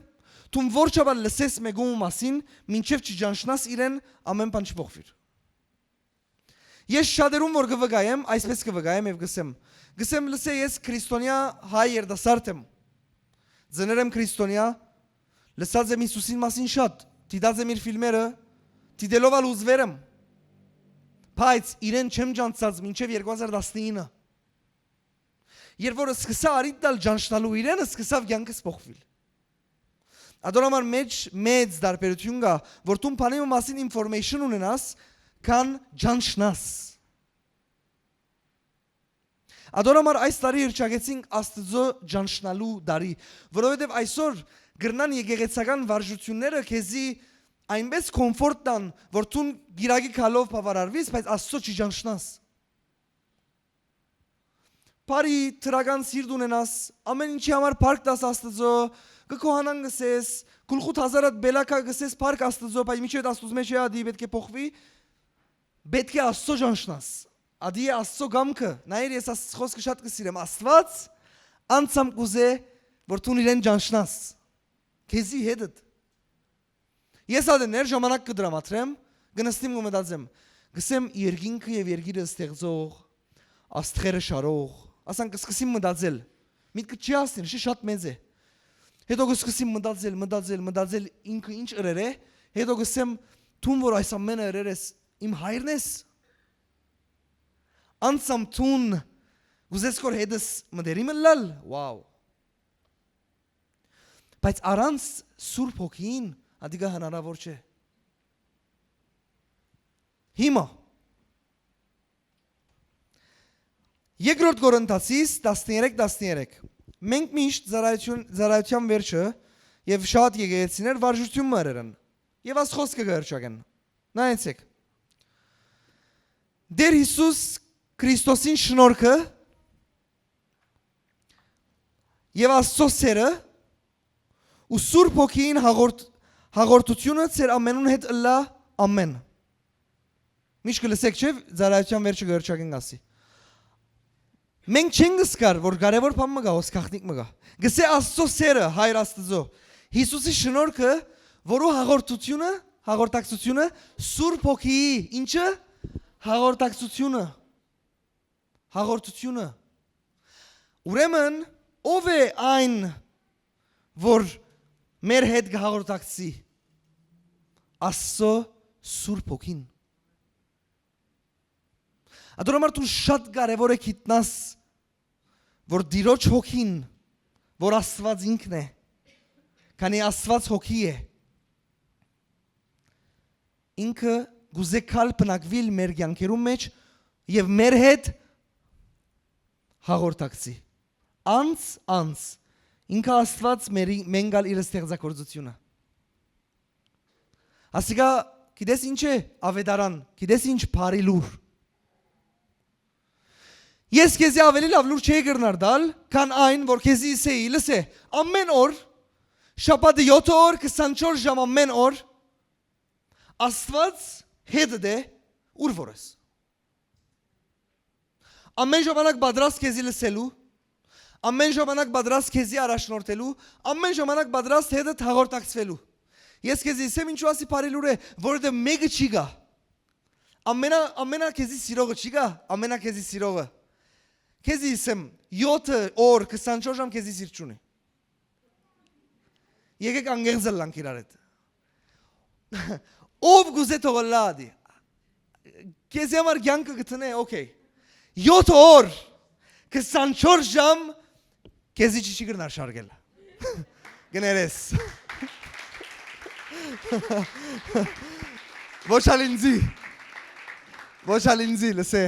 դու որչաբար լսես մեկու մասին, մինչև չճանչնաս իրեն, ամեն բան չփոխվիր։ Ես շատերում որ կվգայեմ, այսպես կվգայեմ եւ գսեմ լսե ես քրիստոնյա հայ երդասարդ եմ։ Ձներ եմ քրիստոնյա, լսած եմ Հիսուսին մասին շատ, դիտած եմ իր ֆիլմերը, դիտելով ալ ուզվեր եմ։ Բայց իրեն չեմ ջանցած մինչև 2019։ Երբ որ սկսա արիտ դալ ջանչնալու իրեն, սկսավ կյանքս փոխվել։ Ադորամար մեծ դարբերություն կա, որ դու բանի մասին ինֆորմեյշն ունենաս, քան ջանչնաս։ Ադորամար այս տարի հրճագեցինք Աստծո ջանչնալու դարի, որովհետև այսօր գրնան եկեղեցական վարժությունները քեզի այնպես կոմֆորտ տան, որ դու գիրագի քալով բավարարվես, բայց Աստծո չջանչնաս։ Բարի թրական սիրտ ունենաս, ամեն ինչի համար փառք տաս Աստծո, կքոհանան գսես, գլխուտ հազարատ բելակա գսես փառք Աստծո, բայց միջև Աստծո մեջ է ադի պետք է փոխվի, պետք է Աստծո ջանչնաս։ Ադի է Աստծո գամքը, նայր ես խոսքը շատ կսիրեմ, Աստված անցամ կուզե, որ դու իրեն ջանչնաս, քեզի հետդ։ Ես ադներ ժամանակ կդրամատրեմ, գնստիմ ու մտածեմ, գսեմ երկինքը եւ երկիրը ստեղծող, աստղերը շարող, ասան կսկսեմ մտածել, միտքը չի ասին, շատ մեծ է։ Հետո կսկսեմ մտածել ինքը ինչ ըրեր է, հետո գսեմ դու որ այս ամենը ըրեր ես, իմ հայրն ես։ Անցամ տուն գուզես կոր հետս մդերիմը լալ, վաու։ Բայց առանց Սուրբ Հոգին ադիգա հնարավոր չէ։ Հիմա Երկրորդ Կորինթացիս 13:13 մենք միշտ ծառայության վերջը եւ շատ եկեղեցիներ վարժություն մերեն եւ աս խոսքը գերչագեն նայեցեք Դեր Հիսուս Քրիստոսին շնորհքը եւ Աստծո սերը ու Սուրբ Հոգին հաղորդությունը ծեր ամենուն հետ լա ամեն Միշտ լսեք չէ ծառայության վերջը գերչագեն ասի Մենք չենք զգար, որ կարևոր բան մգա, ոս քաղտնիկ մգա։ Գսե Աստծո սերը, հայր Աստծո։ Հիսուսի շնորհքը, որու հաղորդակցությունը Սուրբ Հոգիի, ինչը հաղորդությունը։ Ուրեմն, ով է այն, որ մեր հետ կհաղորդակցի։ Աստծո Սուրբ Հոգին։ Ադորամար դու շատ կարևոր է գիտնաս որ Տիրոջ Հոգին, որ Աստված ինքն է, քանի Աստված Հոգի է, ինքը գուզե կալ բնակվիլ մեր կյանքերում մեջ եւ մեր հետ հաղորդակցի։ Անց ինքը Աստված մենք գալ իր ստեղծագործությունը։ Ասիկա գիտես ինչ է ավետարան, գիտես ինչ բարի լուր։ Ես քեզի ավելի լավ լուր չէի գրնար դալ, քան այն, որ քեզի իսեի, լսե, ամեն օր, շաբաթը 7 օր, 24 ժամ ամեն օր, Աստված հետդ է, ուր որ ես։ Ամեն ժամանակ պատրաստ քեզի լսելու, ամեն ժամանակ պատրաստ քեզի առաջնորդելու, ամեն ժամանակ պատրաստ հետդ հաղորդակցվելու։ Ես քեզի իսեմ ինչու ասի բարի լուր է, որովհետև մեկը չի գա։ Ամենա քեզի սիրողը չի գա, ամենա քեզի սիրողը։ Քեզի իսեմ 7 օր 24 ժամ քեզի սիրտ չունի։ Եկեք անգեղձել լանք իրար հետ։ Ով գուզե թողոլա ադի։ Քեզի համար կյանքը գտնե, օքեյ։ 7 օր 24 ժամ քեզի չի գրնար շարգել։ Գներես։ Ոչ ալինձի, լսե։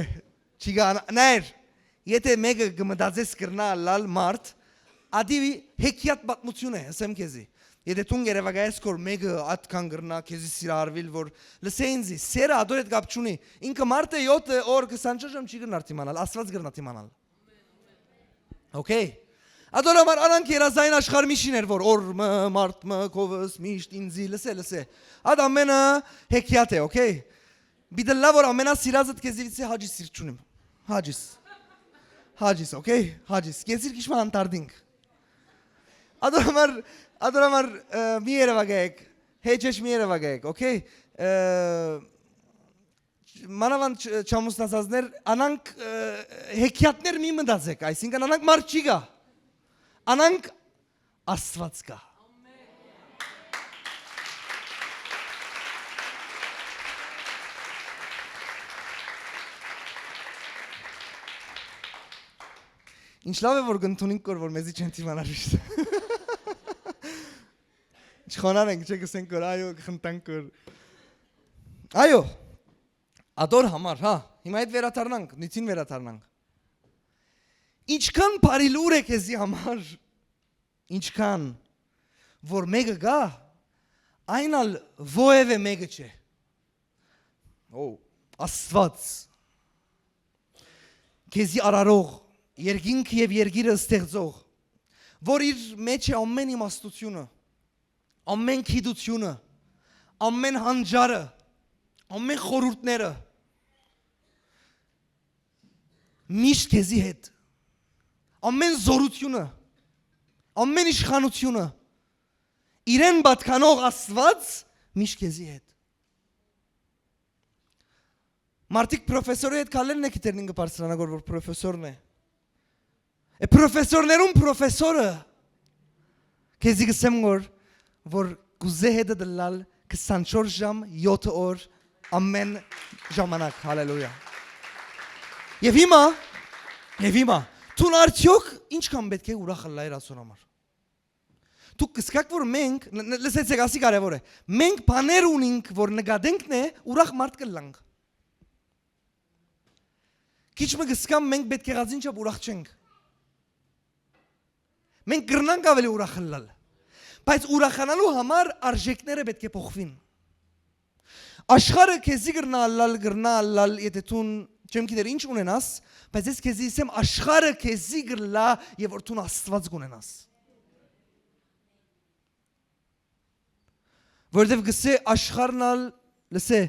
Չիգա նայր Եթե մեկը գմդածես կրնա լալ մարդ, ադի հեքիատ պատմություն է, ասեմ քեզի։ Եթե տուն գերևագայես կոր մեկը ատքան կրնա, քեզի սիրարվիլ, որ լսե ինձի, սերը ադոր հետ կապ չունի, ինքը մարդ է 7 օր 24 ժամ չի կրնար թիմանալ, Աստված կրնա թիմանալ։ Okay։ Ադոր համար անանք երազային աշխար միշին էր, որ օրմը, մարդմը, կովս, միշտ ինձի, լսե։ Ադ ամենը հեքիատ է, okay։ Բիդլլա, որ ամենա սիրազդ քեզի վիցի հաջի սիրտ չունիմ։ Հաջիս, okay? Հաջիս, կեցիր քիչ ման անտարդինք։ Ադորամար մի երևակայեք, հեջեշ մի երևակայեք, okay? Մանավանդ չամուսնացածներ, անանք հեքիաթներ մի մտածեք, այսինքն անանք մարդ չի գա, անանք Աստված կա։ Ինչ լավ է որ գնթունինք կոր որ մեզի չեն թիմանար իշտ։ Չխոնանենք, չգսենք կոր, այո, խնդանք կոր։ Այո, ադոր համար, հա, հիմա այդ վերաթարնանք, նիցին վերաթարնանք։ Ինչքան բարիլուր է քեզի համար, ինչքան, որ մեկը գա, այն ալ ովև է մեկը չէ։ Աստված, քեզի արարող, երկինք և երգիրը ստեղծող, որ իր մեջ է ամեն իմաստությունը, ամեն գիտությունը, ամեն հանճարը, ամեն խորհուրդները, միշտ քեզի հետ, ամեն զորությունը, ամեն իշխանությունը, իրեն պատկանող Աստված միշտ քեզի հետ։ Մարդիկ պրոֆեսորի հետ քալերն է գիտերն ինքը բարձրանագոր որ պրոֆեսորն է։ Պրոֆեսորներում պրոֆեսորը քեզի գսեմ որ գուզե հետը դլալ 24 ժամ 7 օր ամեն ժամանակ հալելույա։ Եվ հիմա Տուն արդյոք ինչքան պետք է ուրախ լայր ասոր համար։ Դուք կսկակ որ մենք, լսեցեք ասի կարևոր է, մենք բաներ ունենք որ նկատենքն է ուրախ մարդ կլանք։ Քիչ մը կսկամ մենք պետք է գազին չափ ուրախ չենք։ Մենք գրնանք ավելի ուրախ լալ։ Բայց ուրախանալու համար արժեքները պետք է փոխվին։ Աշխարհը քեզի գրնալ, եթե տուն չեմ գիտեր ինչ ունենաս, բայց ես քեզի ասեմ աշխարհը քեզի գրլա եւ որ տուն Աստված կունենաս։ Որտեւ գսե աշխարհնալ, լսե,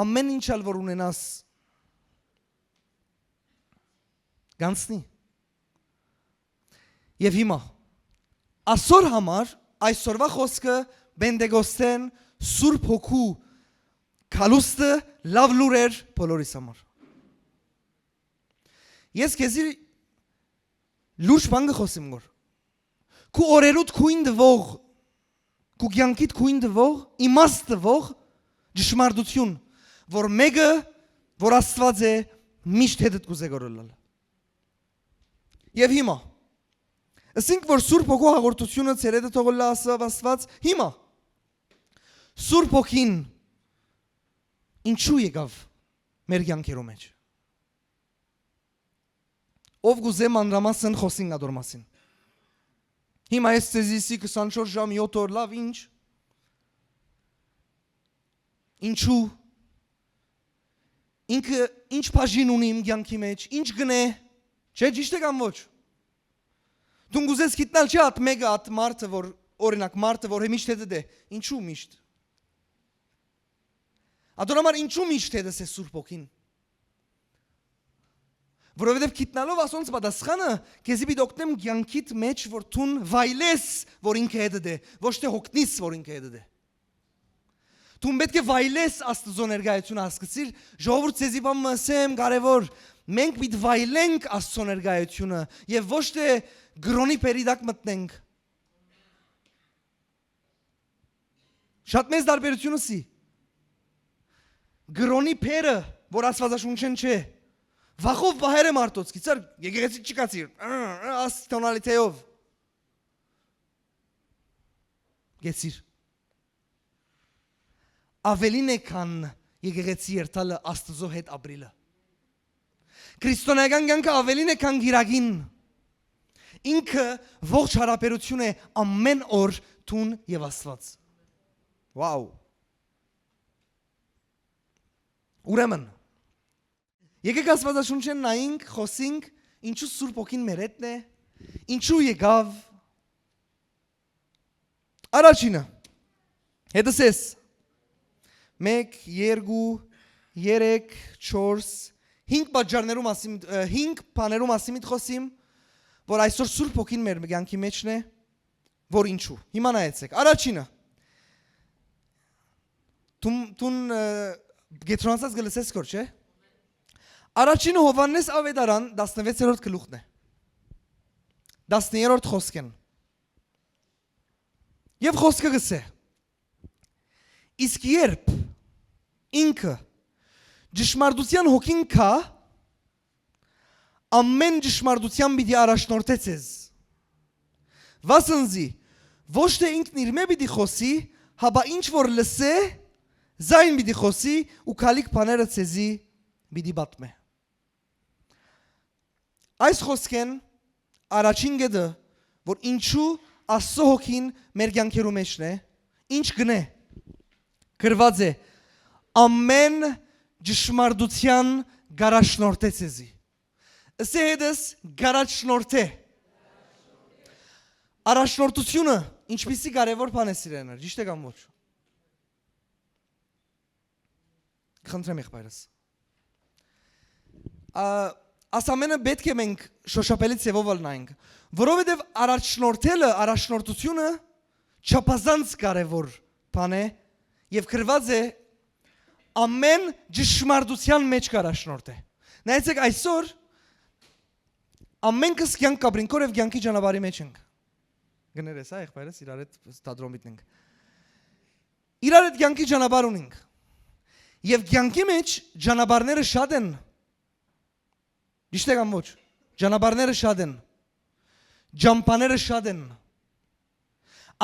ամեն ինչ ալ որ ունենաս գանցնի։ Եվ հիմա այսօր համար այսօրվա խոսքը Պենտեկոստեն Սուրբ Հոգու քալուստը լավ լուրեր բոլորիս համար։ Ես քեզի լուրջ բան կխոսեմ գոր։ Քու օրերուդ քույն դվող, քու կյանքիդ քույն դվող, իմաստ դվող ճշմարտություն, որ մեկը, որ Աստված է, միշտ հետդ կուզե գորլալ։ Եվ հիմա ասենք որ Սուրբ Հոգու հաղորդությունը ցերեդը թողոլ ասավ Աստված, հիմա Սուրբ Հոգին ինչու եկավ մեր կյանքերու մեջ։ Ով գուզե մանրամասն խոսին ադոր մասին։ Հիմա ես ցեզիսի 24 ժամ 7 օր լավ ինչ։ Ինչու։ Ինքը ինչ բաժին ունի իմ կյանքի մեջ, ինչ գնե։ Չէ, ճիշտ է կամ ոչ։ Դու գուզես գիտնալ չի at մեկը at մարդը որ օրինակ մարդը որ միշտ հետ է, ինչու միշտ։ Ադորամար ինչու միշտ հետ է Սուրբ Հոգին։ Որովհետև գիտնալով ասոնց պատասխանը քեզի պիտի օգնեմ կյանքիդ մեջ որ տուն վայլես որ ինքը հետ է, ոչ թե հոգնիս որ ինքը հետ է։ Դու պետք է վայլես Աստծո ներկայությունը հասկացիր, ժողովուրդ ցեզի բան ասեմ կարևոր, մենք պիտի վայլենք Աստծո ներկայությունը եւ ոչ թե գրոնի պերիդակ մտնենք։ Շատ մեծ տարբերություն է։ Գրոնի պերը, որ Աստվածաշունչեն չէ, վախով բահեր է մարդոց, գիծար եկեղեցի չկացիր, աս տոնալիտեով։ Գեցիր։ Ավելին է կան եկեղեցի երթալը Աստծո հետ ապրիլը։ Քրիստոնեական կյանքը ավելին է կան գիրագին։ Ինքը ողջ հարաբերություն է ամեն օր տուն եւ Աստված։ Վաու։ Ուրեմն եկեք Աստվածաշունչեն նայենք, խոսենք, ինչու Սուրբ Հոգին մեր հետն է, ինչու եկավ։ Առաջինը հետսես 1 2 3 4 5 բաներու մասին խոսիմ, որ այսօր Սուրբ Հոգին մեր կյանքի մեջն է, որ ինչու։ Հիմա նայեցեք, առաջինը Տուն գետրոնացած գլսես կոր, չէ։ Առաջինը Հովհաննես Ավետարան 16-րդ գլուխն է։ 10-րդ խոսքն։ Եվ խոսքը գսե. Իսկ երբ ինքը ճշմարտության հոգին կա, ամեն ճշմարտության պիտի առաջնորդե ձեզ։ Վասնզի ոչ թե ինքն իր մե պիտի խոսի, հաբա ինչ որ լսե, զայն պիտի խոսի ու քալիք բաները ձեզի պիտի պատմե։ Այս խոսքեն առաջին գեդը, որ ինչու Աստծո հոգին մեր կյանքերու մեջն է, ինչ գնե, գրված է ամեն ճշմարտության գարաշնորհե ձեզի։ Ասե հետս գարաշնորհե։ Առաջնորդությունը ինչպիսի կարևոր բան է սիրելիներ, ճիշտ է կամ ոչ։ Խնդրեմ եղբայրս։ Ասամենը պետք է մենք շոշափելի ձևով լնայինք, որովհետև առաջնորդությունը չափազանց կարևոր բան է եւ գրված է ամեն ճշմարտության մեջ առաջնորդ է։ Նայեցեք այսօր ամենքս կյանք կապրինքոր եւ կյանքի ճանապարհի մեջ ենք։ Գներես, եղբայրս իրար հետ ստադրոմիտնենք։ Իրար հետ կյանքի ճանապարհ ունենք։ Եվ կյանքի մեջ ճանապարհները շատ են։ Ճիշտ է կամ ոչ։ Ճանապարհները շատ են։ Ջամփաները շատ են։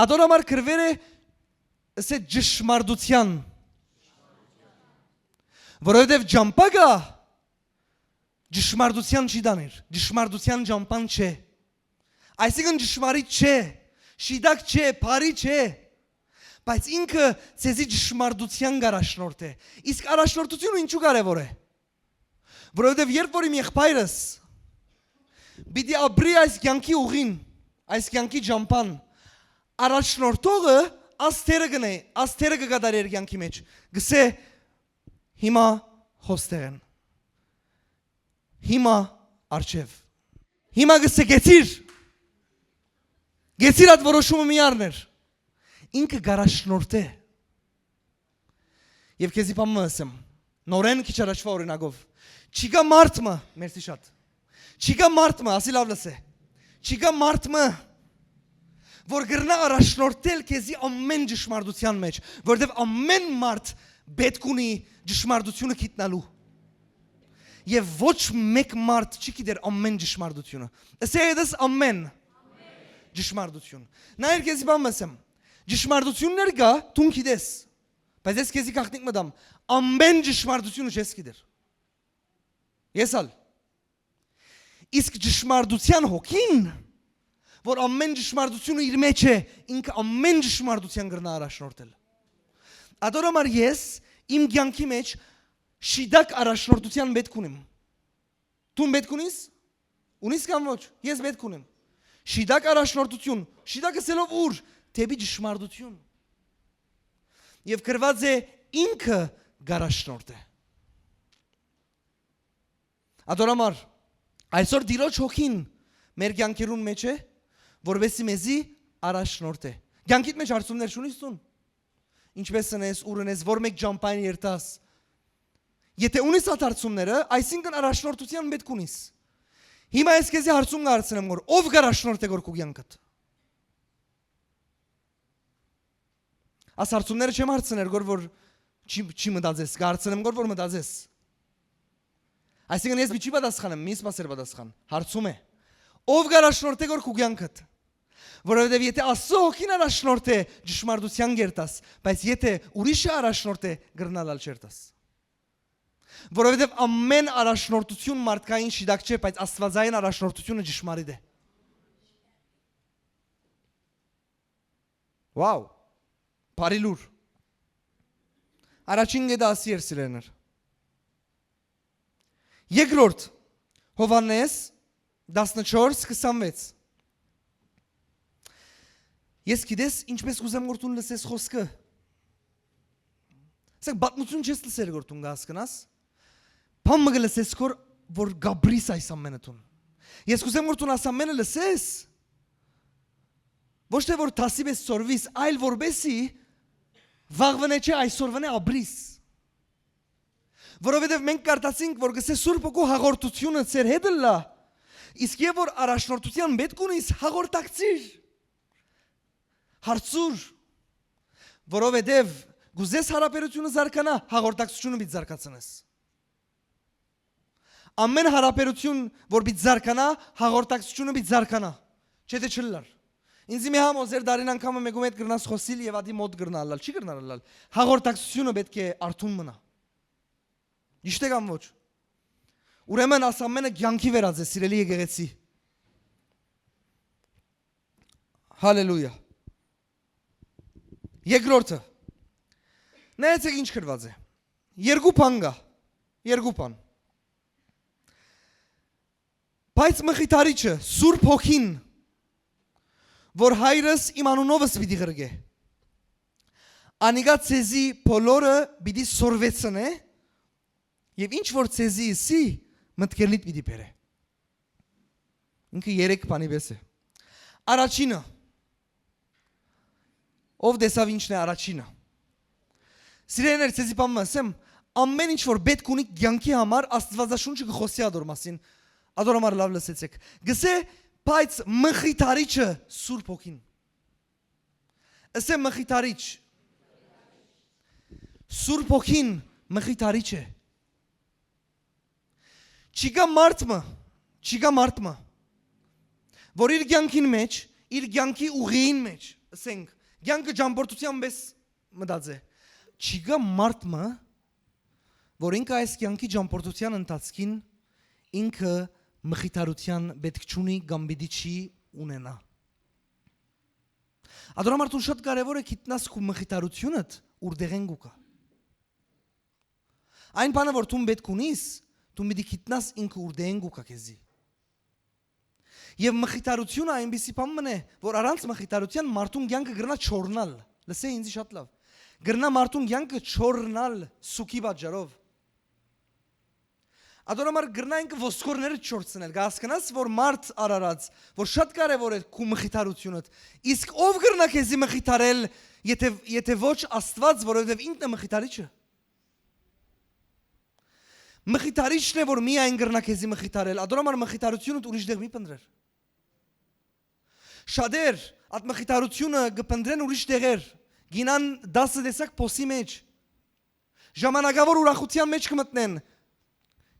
Ադորամար գրվել է ասե ճշմարտության։ Որովհետև ջամփակը ճշմարտության չի դաներ։ Ճշմարտության ջամփան չէ։ Այսինքն ճշմարիտ չէ, շիդակ չէ, բարի չէ։ Բայց ինքը ցեզի ճշմարտության գարաշնորհ է։ Իսկ առաջնորդությունը ինչու կարևոր է։ Որովհետև երբ որ իմ եղբայրս պիտի ապրի այս կյանքի ուղին, այս կյանքի ջամփան, առաջնորդողը աստերը գնե, աստերը կգադարի իր կյանքի մեջ։ Գսե հիմա հոստեղեն։ Հիմա արչև։ Հիմա գսե գեցիր այդ որոշումը մի առներ։ Ինքը գարաշնորհ է։ Եվ քեզի բան ասեմ, նորեն քիչ առաջվա օրինակով։ Չիկա մարդը, մերսի շատ։ Չիկա մարդը, ասի լավ լսե։ Չիկա մարդը, որ գրնա առաջնորդել քեզի ամեն ճշմարտության մեջ, որովհետև ամեն մարդ պետք ունի ճշմարտությունը գիտնալու։ Եվ ոչ մեկ մարդ չի գիտեր ամեն ճշմարտությունը։ Ասե դες ամեն ճշմարտություն։ Նայր քեզի բան ասեմ։ Ճշմարտություններ կա, դու գիտես։ Բայց ես քեզի գախնիկ մտամ, ամեն ճշմարտությունը չես գիտեր։ Եսալ։ Իսկ ճշմարտության հոգին, որ ամեն ճշմարտությունը իր մեջ է, ինքը ամեն ճշմարտության գրնա առաջնորդել։ Ադորամար ես իմ կյանքի մեջ շիդակ առաջնորդության պետք ունեմ։ Դու պետք ունիս։ Ունիս կամ ոչ։ Ես պետք ունեմ։ Շիդակ առաջնորդություն, շիդակը սելով ուր, թեպի ճշմարտություն։ Եվ գրված է ինքը գարաշնորհ է։ Ադորամար, այսօր Տիրոջ հոգին մեր կյանքերուն մեջ է, որովհետեւ մեզի առաջնորհ է։ Կյանքիդ մեջ հարցումներ չունիս դու։ Ինչպես ես, ուր ես, որ մեկ ջամփային երթաս։ Եթե ունես այդ հարցումները, այսինքն առաջնորդության պետք ունիս։ Հիմա ես քեզի հարցում կհարցնեմ, որ ով գարաշնորհ է քո կյանքդ։ Աս հարցումները չեմ հարցներ, որ չի մտածես, կհարցնեմ, որ մտածես։ Այսինքն ես մի չի պատասխանեմ, մի սպասեր պատասխան։ Հարցում է։ Ով գարաշնորհ է քո կյանքդ։ Որովհետև եթե Աստծո հոգին առաջնորհ է, ճշմարտության գերտաս, բայց եթե ուրիշը առաջնորհ է, գրնալալ չերտաս։ Որովհետև ամեն առաջնորդություն մարդկային շիդակ չէ, բայց աստվածային առաջնորդությունը ճշմարիտ է։ Վաու, բարիլուր։ Առաջին գեդը ասի էր սիրելիներ։ Երկրորդ Հովհաննես 14:26։ Ես գիտես ինչպես կուզեմ որ դու լսես խոսքը։ Ասեք բացմություն չես լսել որ դու հասկանաս։ Բան մը գլսես կոր որ գաբրիս այս ամենը տուն։ Ես կուզեմ որ տուն աս ամենը լսես։ Ոչ թե որ տասիբես սորվիս, այլ որբեսի վաղվնե չէ այսօրվնե աբրիս։ Որովհետև մենք կարդացինք որ գսե Սուրբ Հոգու հաղորդությունը ծեր հետ լա, իսկ եւ որ առաջնորդության պետք ունիս հաղորդակցիր։ Հարցուր, որովհետև գուզես հարաբերությունը զարգանա, հաղորդակցությունը պիտի զարգացնես։ Ամեն հարաբերություն որ պիտի զարգանա, հաղորդակցությունը պիտի զարգանա։ Չէ թե չլար։ Ինձ մի համ օզեր դարին անգամը մեկում հետ գրնաս խոսիլ եւ ադի մոտ գրնալալ, չի գրնալալ։ Հաղորդակցությունը պետք է արթուն մնա։ Իշտե կամ ոչ։ Ուրեմն աս ամենը կյանքի վերած է, սիրելի եկեղեցի։ Հալելույա։ Երկրորդը։ Նայեցեք ինչ գրված է։ Երկու բան կա։ Երկու բան։ Բայց մխիթարիչը Սուրբ Հոգին որ հայրս իմ անունովս պիտի գրգե։ Անիգա ցեզի բոլորը պիտի սորվեցնե եւ ինչ որ ցեզի իսի մտքերնիդ պիտի բերե։ Ինքը երեք բանի պես է։ Առաջինը ով դեսավ ինչն է առաջինը։ Սիրելիներ, ցեզի բան ասեմ, ամեն ինչ որ պետք ունի կյանքի համար Աստվածաշունչը գխոսի ադոր մասին։ Ադոր համար լավ լսեցեք։ Գսե բայց մխիթարիչը Սուրբ Հոգին։ Ասե մխիթարիչ։ Սուրբ Հոգին մխիթարիչ է։ Չիկա մարդմը, որ իր կյանքին մեջ, իր կյանքի ուղին մեջ, ասենք, կյանքը ճամփորդության պես մտած է։ Չիկա մարդմը, որ ինքը այս կյանքի ճամփորդության ընթացքին ինքը մխիթարության պետք չունի կամ պիտի չի ունենա։ Ադորամարտուն շատ կարևոր է գիտնաս քու մխիթարությունդ ուրդեղեն գուկա։ Այն բանը որ դու պետք ունիս, դու պիտի գիտնաս ինքը ուրդեղեն գուկա քեզի։ Եվ մխիթարությունը այնպիսի բան մնե, որ առանց մխիթարության մարդուն կյանքը գրնա չորնալ։ Լսե ինձ շատ լավ։ Գրնա մարդուն կյանքը չորնալ սուքի պատճառով։ Ադորամար գրնա ինքը ոսկորները չորցնել, գասկնաս որ մարդ արարած, որ շատ կարևոր է քու մխիթարությունդ, իսկ ով գրնա քեզի մխիթարել, եթե ոչ Աստված, որովհետև ինքն է մխիթարիչը։ Մխիթարիչն է, որ միայն գրնա քեզի մխիթարել, ադորամար մխիթարությունդ ուրիշ դեղ մի պնդրեր։ Շատեր այդ մխիթարությունը գպնդրեն ուրիշ տեղեր, գինան 10 տեսակ փոսի մեջ, ժամանակավոր ուրախության մեջ կմտնեն։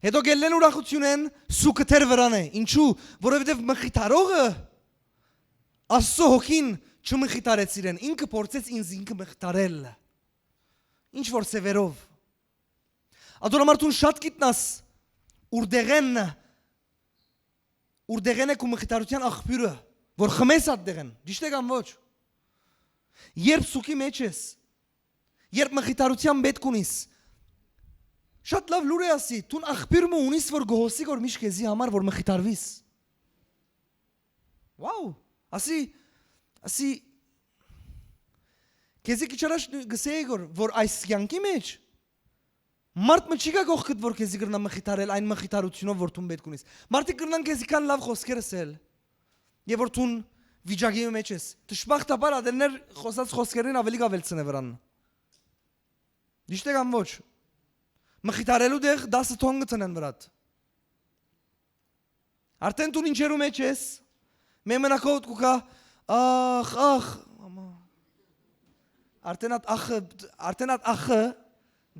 Հետո գելեն ուրախություն են սուկը թեր վրան է, ինչու, որովհետև մխիթարողը Աստծո Հոգին չմխիթարեց իրեն, ինքը փորձեց ինձ ինքը մխիթարել, ինչ որ սևերով։ Ադորամարտուն շատ գիտնաս ուրդեղեն է քու մխիթարության աղբյուրը, որ խմես ադեղեն, ճիշտ է կամ ոչ։ Երբ սուկի մեջ ես, երբ մխիթարության պետք ունիս, շատ լավ լուր է ասի, տուն աղբյուր մը ունիս, որ գոհոսի գոր միշ քեզի համար, որ մխիթարվիս։ Վաու, ասի, քեզի քիչարաշ գսեի գոր, որ այս կյանքի մեջ, մարդ մը չի գա գողքդ, որ քեզի գրնա մխիթարել, այն մխիթարությունով, որ տուն պետք ունիս։ Մարդիկ գրնան քեզի կան լավ խոսքեր ասել, եւ որ տուն վիճակի մեջ ես։ Դժբախտաբար ադերներ խոսած խոսքերին ավելի գավելցնե վրան։ Ճիշտ է կամ ոչ։ Մխիթարելու դեղ 10 տոն գտնեն վրատ։ Արդեն դու ինչերու մեջ ես, մեմնակոտ կուկա, ախ, արդեն այդ ախը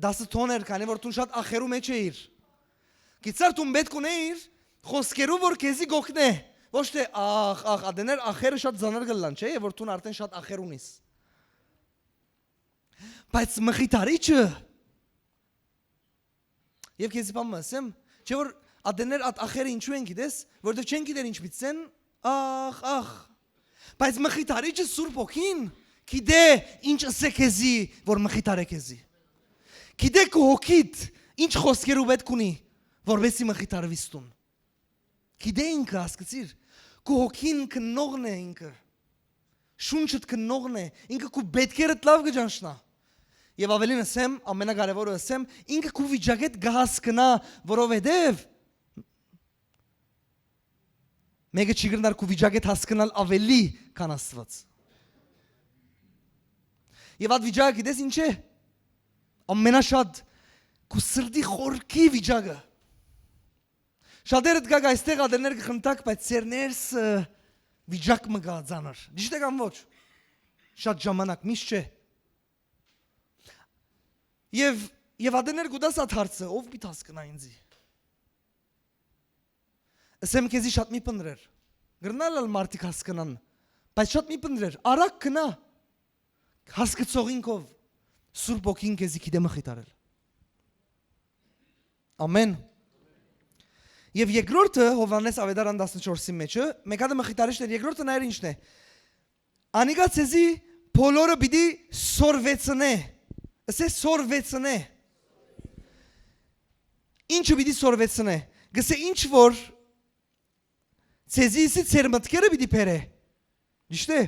10 տոն էր, քանի որ դու շատ ախերու մեջ էիր։ Գիծար դու պետք ունեիր խոսքերու որ քեզի գոքնե, ոչ թե ախ, ադեներ ախերը շատ զաներ գլան, չէ, որ դու արդեն շատ ախեր ունիս։ Բայց մխիթարիչը Եվ քեզի բան ասեմ, չէ որ ադեներ այդ ախերը ինչու են գիտես, որտեղ չեն գիտեր ինչ պիտցեն, ախ։ Բայց մխիթարիչը Սուրբ Հոգին գիտե ինչ ասե քեզի, որ մխիթարե քեզի։ Գիտե քո հոգիդ ինչ խոսքերու պետք ունի, որովհետեւ մխիթարվիս տուն։ Գիտե ինքը հասկացիր, քո հոգին քնողն է ինքը։ Շունչդ քնողն է, ինքը քո պետքերդ լավ գճանշնա։ Եվ ավելին ասեմ, ամենակարևորը ասեմ, ինքը քու վիճակետ գահասկնա, որովհետև մեկը չի գրնար քու վիճակետ հասկնալ ավելի քան Աստված։ Եվ այդ վիճակը գիտես ինչ է։ Ամենաշատ քու սրտի խորքի վիճակը։ Շատերը դգա այստեղ ադերներ կխնդակ, բայց սերներս վիճակ մը գա ձանար։ Դիշտ է կամ ոչ։ Շատ ժամանակ միշտ չէ։ Եվ ադերներ գուդաս այդ հարցը, ով պիտի հասկնա ինձի։ Ասեմ քեզի շատ մի պնդրեր։ Գրնալ մարդիկ հասկնան, բայց շատ մի պնդրեր, արագ կնա։ Հասկացողինքով Սուրբ Օքին քեզի գիտե մխիտարել։ Ամեն։ Եվ երկրորդը Հովհաննես Ավետարան 14-ի մեջը, մեկ հատ մխիտարիչներ, երկրորդը նայր ինչն է։ Անիկա ցեզի բոլորը պիտի սորվեցնե։ Ասե սորվեցնե։ Ինչը պիտի սորվեցնե։ Գսե ինչ որ ցեզի ծեր մտքերը պիտի բերե։ Ճիշտ է։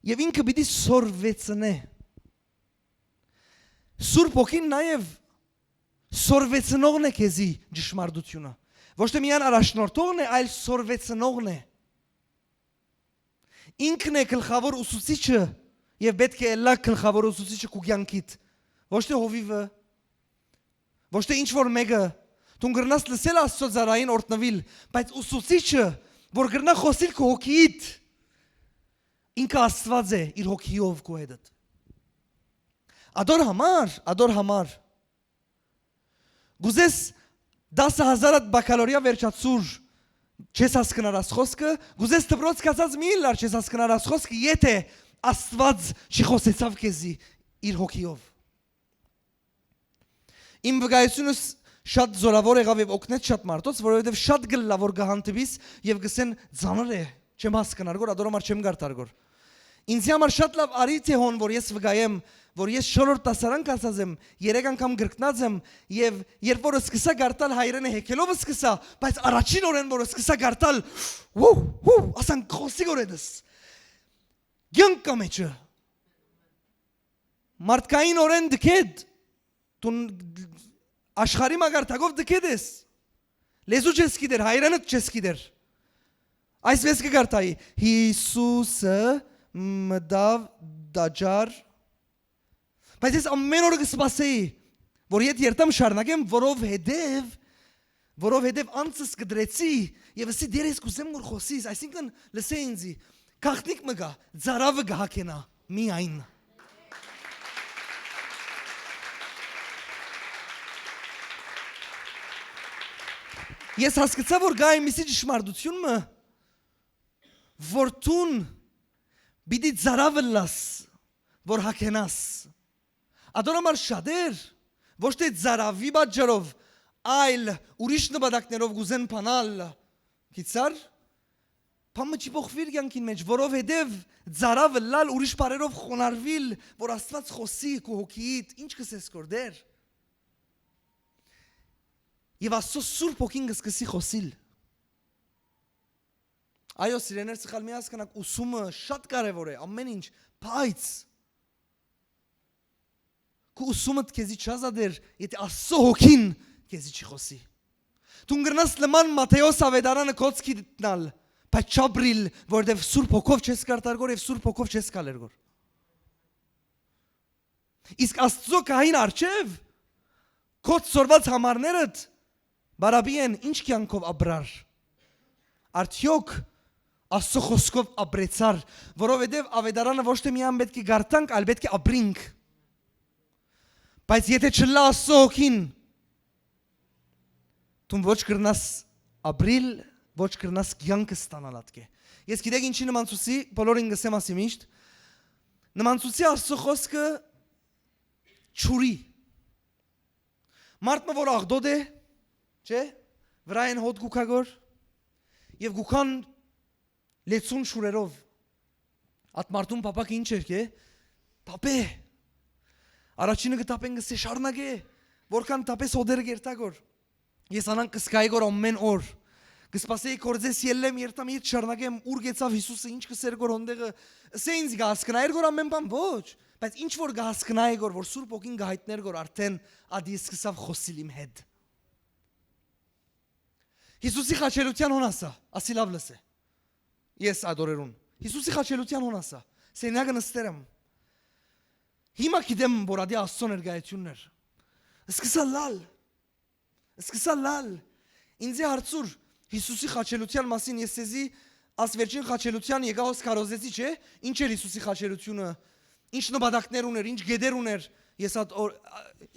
Եվ ինքը պիտի սորվեցնե։ Սուրբ Օքին նաև սորվեցնողն է քեզի ճշմարտությունը։ Ոչ թե միայն առաջնորդողն է, այլ սորվեցնողն է։ Ինքն է գլխավոր ուսուցիչը եւ պետք է լա գլխավոր ուսուցիչը քու կյանքիդ։ Ոչ թե հովիվը։ Ոչ թե ինչ որ մեկը։ Դու գրնաս լսել Աստծո ծառային օրտնվիլ, բայց ուսուցիչը, որ գրնա խոսիլ քո հոգիիդ, ինքը Աստված է իր հոգիով քո հետ։ Ադոր համար։ Գուզես 10,000 բակալորիա վերջացուր չես հասկնար աս խոսքը, գուզես դպրոց կացած մի լար չես հասկնար աս խոսքը, եթե Աստված չի խոսեցավ քեզի իր հոգիով։ Իմ վկայությունս շատ զորավոր եղավ եւ օգնեց շատ մարդոց, որովհետեւ շատ գլլա որ գահանտվիս եւ գսեն ծանր է, չեմ հասկնար գոր, ադորոմար չեմ գարտարգոր։ Ինձ համար շատ լավ արի թե հոն որ ես վկայեմ, որ ես շորորդ տասարան կասած եմ, 3 անգամ գրկնած եմ եւ երբ որ սկսա գարտալ հայրենը հեքելով սկսա, բայց առաջին օրեն որ սկսա գարտալ, ասան խոսի գորեդս։ Գյանք կամեջը։ Մարդկային օրեն դքեդ, տուն աշխարհի մագարտակով դքեդ ես։ Լեզու չես գիտեր, հայրենը չես գիտեր։ Այսպես կգարտայի, Հիսուսը մդավ դաջար, բայց ես ամեն օրը կսպասեի, որ ետ երտամ շարնակեմ, որովհետև անցս կդրեցի, և ասի դեր ես կուսեմ որ խոսիս, այսինքն լսե ինձի, կախնիկ մը գա, ձարավը գա հակենա, մի այն։ Ես հասկացա, որ գա իմիսի ճշմարտություն մը, որ տուն բիդի ձարավը լաս, որ հակենաս։ Ադորամար շադեր, ոչ թե ձարավի բաջարով, այլ ուրիշ նպատակներով գուզեն փանալ, գիծար, փամը չի փոխվիր կյանքին մեջ, որովհետև ձարավը լալ ուրիշ բարերով խոնարհվիլ, որ Աստված խոսի քո հոգիիդ, ինչ կսես կորդեր։ Եվ Աստծո Սուրբ Օքին կսկսի խոսիլ։ Այո, սիրեներ սխալ մի հասկանաք, ուսումը շատ կարևոր է, ամեն ինչ, բայց քո ուսումդ քեզի չազադեր, եթե Աստծո Հոգին քեզի չի խոսի։ Դու գրնաս լման Մատթեոս Ավետարանը կոծքի դնալ, բայց չաբրիլ, որտեվ Սուրբ Հոգով չես կարտարգոր եւ Սուրբ Հոգով չես կալերգոր։ Իսկ Աստծո կային արչև կոծ սորված համարներդ բարաբի են ինչ կյանքով աբրար։ Արդյոք Աստծո խոսքով աբրեցար, որովհետև Ավետարանը ոչ թե միայն պետք է գարտանք, այլ պետք է աբրինք։ Բայց եթե չլա Աստծո Հոգին, դու ոչ կրնաս աբրիլ, ոչ կրնաս կյանքը ստանալ ատկե։ Ես գիտեք ինչի նմանցուցի, բոլորին գսեմ ասի միշտ, նմանցուցի Աստծո խոսքը չուրի։ Մարդը որ աղդոդ է, չէ, վրայեն հոտ գուքագոր, և գուքան լեցուն շուրերով, at մարդուն պապակ ինչ էր կե, պապե, առաջինը կտապեն գսե շարնակ է, որքան տապես հոդերը գերտագոր, ես անան կսկայի գոր ամեն օր, Կսպասեի կորձես ելեմ երտամ իդ շարունակեմ ուր գեցավ Հիսուսը ինչ կսեր գոր հոնդեղը սենց գասկնայր գոր ամեն բան ոչ բայց ինչ որ գասկնայ գոր որ Սուրբ ոգին գահիթներ գոր արդեն ադի սկսավ խոսիլ իմ հետ Հիսուսի խաչելության հոնասա ասի լավ լսե ես ադորերուն Հիսուսի խաչելության հոնասա սենյակը նստերեմ հիմա գիտեմ որ ադի Աստծո ներկայություններ սկսա լալ ինձ հարցուր Հիսուսի խաչելության մասին ես սեզի աս վերջին խաչելության եկահոս կարոզեցի չէ ինչ էր Հիսուսի խաչելությունը ինչ նպատակներ ուներ ինչ գեդեր ուներ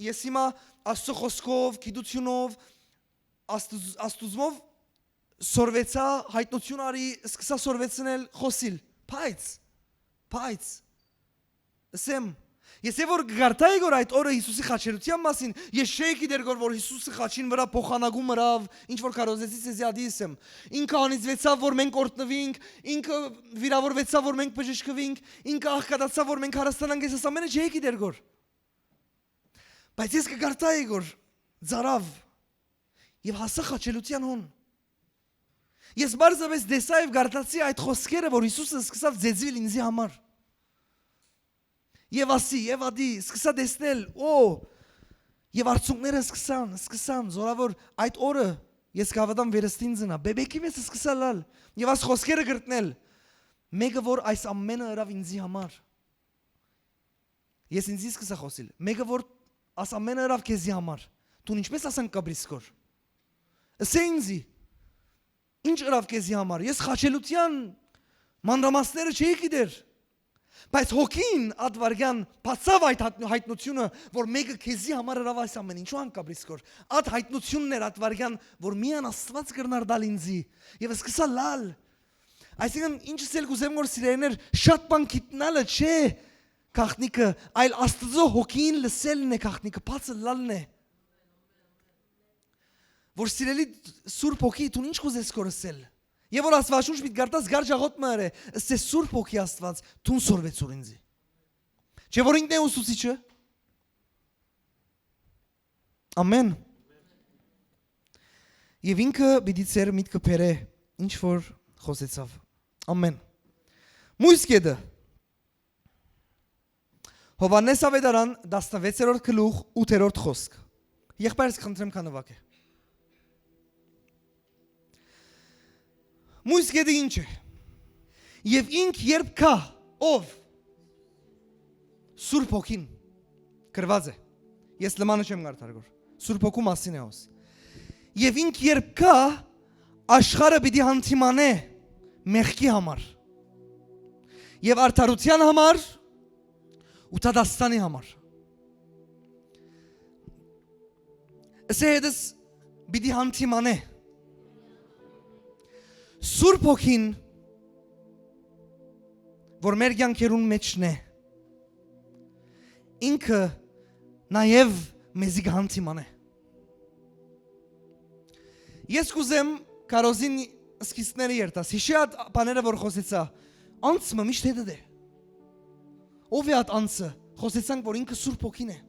ես հիմա Աստծո խոսքով գիտությունով աստուծմով սորվեցա հայտնություն արի սկսա սորվեցնել խոսիլ փայծ ասեմ ես որ գարտայի գոր այդ օրը Հիսուսի խաչելության մասին ես չէի գիտեր որ Հիսուսի խաչին վրա փոխանակում հրավ ինչ որ կարոզեցի սեզի ադիսեմ ինքը անիծվեցավ որ մենք օրտնվինք ինքը վիրավորվեցավ որ մենք բժշկվինք ինքը աղքատացավ որ մենք հարստանանք ես ամենը չէի գիտեր գոր բայց ես կգարտայի գոր ծարավ եւ հասա խաչելության հոն ես բարձրապես դեսա եւ գարտացի այդ խոսքերը որ Հիսուսը սկսավ ձեզվել ինձի համար Եվ ասի, եւ ադի, սկսա դեսնել, եւ արդյունքները սկսան, զորավոր այդ օրը ես կհավատամ վերստին ծնա, բեբեկի մեզ սկսա լալ, եւ աս խոսքերը գրտնել, մեկը որ այս ամենը հրավ ինձի համար, ես ինձի սկսա խոսիլ, մեկը որ աս ամենը հրավ կեզի համար, տուն ինչպես ասանք կաբրիսկոր, ասե ինձի, ինչ հրավ կեզի համար, ես խաչելության մանրամասները չէի գիտեր, Բայց հոգին ադվարգյան բացավ այդ հայտնությունը, որ մեկը քեզի համար հրավ այս ամեն ինչու անկաբրիսկոր, այդ հայտնությունն էր ադվարգյան, որ միան Աստված կրնար դալ ինձի, եւ սկսա լալ, այսինքն ինչս էլ կուզեմ որ սիրելիներ, շատ բան գիտնալը չէ գաղտնիքը, այլ Աստծո հոգին լսելն է գաղտնիքը, բացը լալն է, որ սիրելի Սուրբ հոգի դու ինչ կուզես կորսել Եվ որ Աստվածաշունչ պիտի գարտած գար ժաղոտ մը է Սուրբ հոգի Աստված տուն սորվեց ուր ինձի Չէ որ ինքն է ուսուցիչը Ամեն Եվ ինքը պիտի ծեր միտքը բերե ինչ որ խոսեցավ Ամեն Մույս կետը Հովհաննես ավետարան 16-րդ գլուխ 8-րդ խոսք Եղբայրս կխնդրեմ կանվակ է Մույս գետը ինչ է Եվ ինք երբ կա ով Սուրբ հոգին կրված է Ես լմանը չեմ գարտարգոր Սուրբ հոգու մասին է ոս Եվ ինք երբ կա աշխարը պիտի հանդիմանե մեղքի համար Եվ արդարության համար ու դատաստանի համար Ասե հետս պիտի հանդիմանե Սուրբ հոգին որ մեր կյանքերուն մեջն է ինքը նաև մեզի կհանդիմանե Ես կուզեմ կարոզին սկիզբները երտաս հիշի այդ բաները որ խոսեցա անցը միշտ հետը դե ով է այդ անցը խոսեցանք որ ինքը Սուրբ հոգին է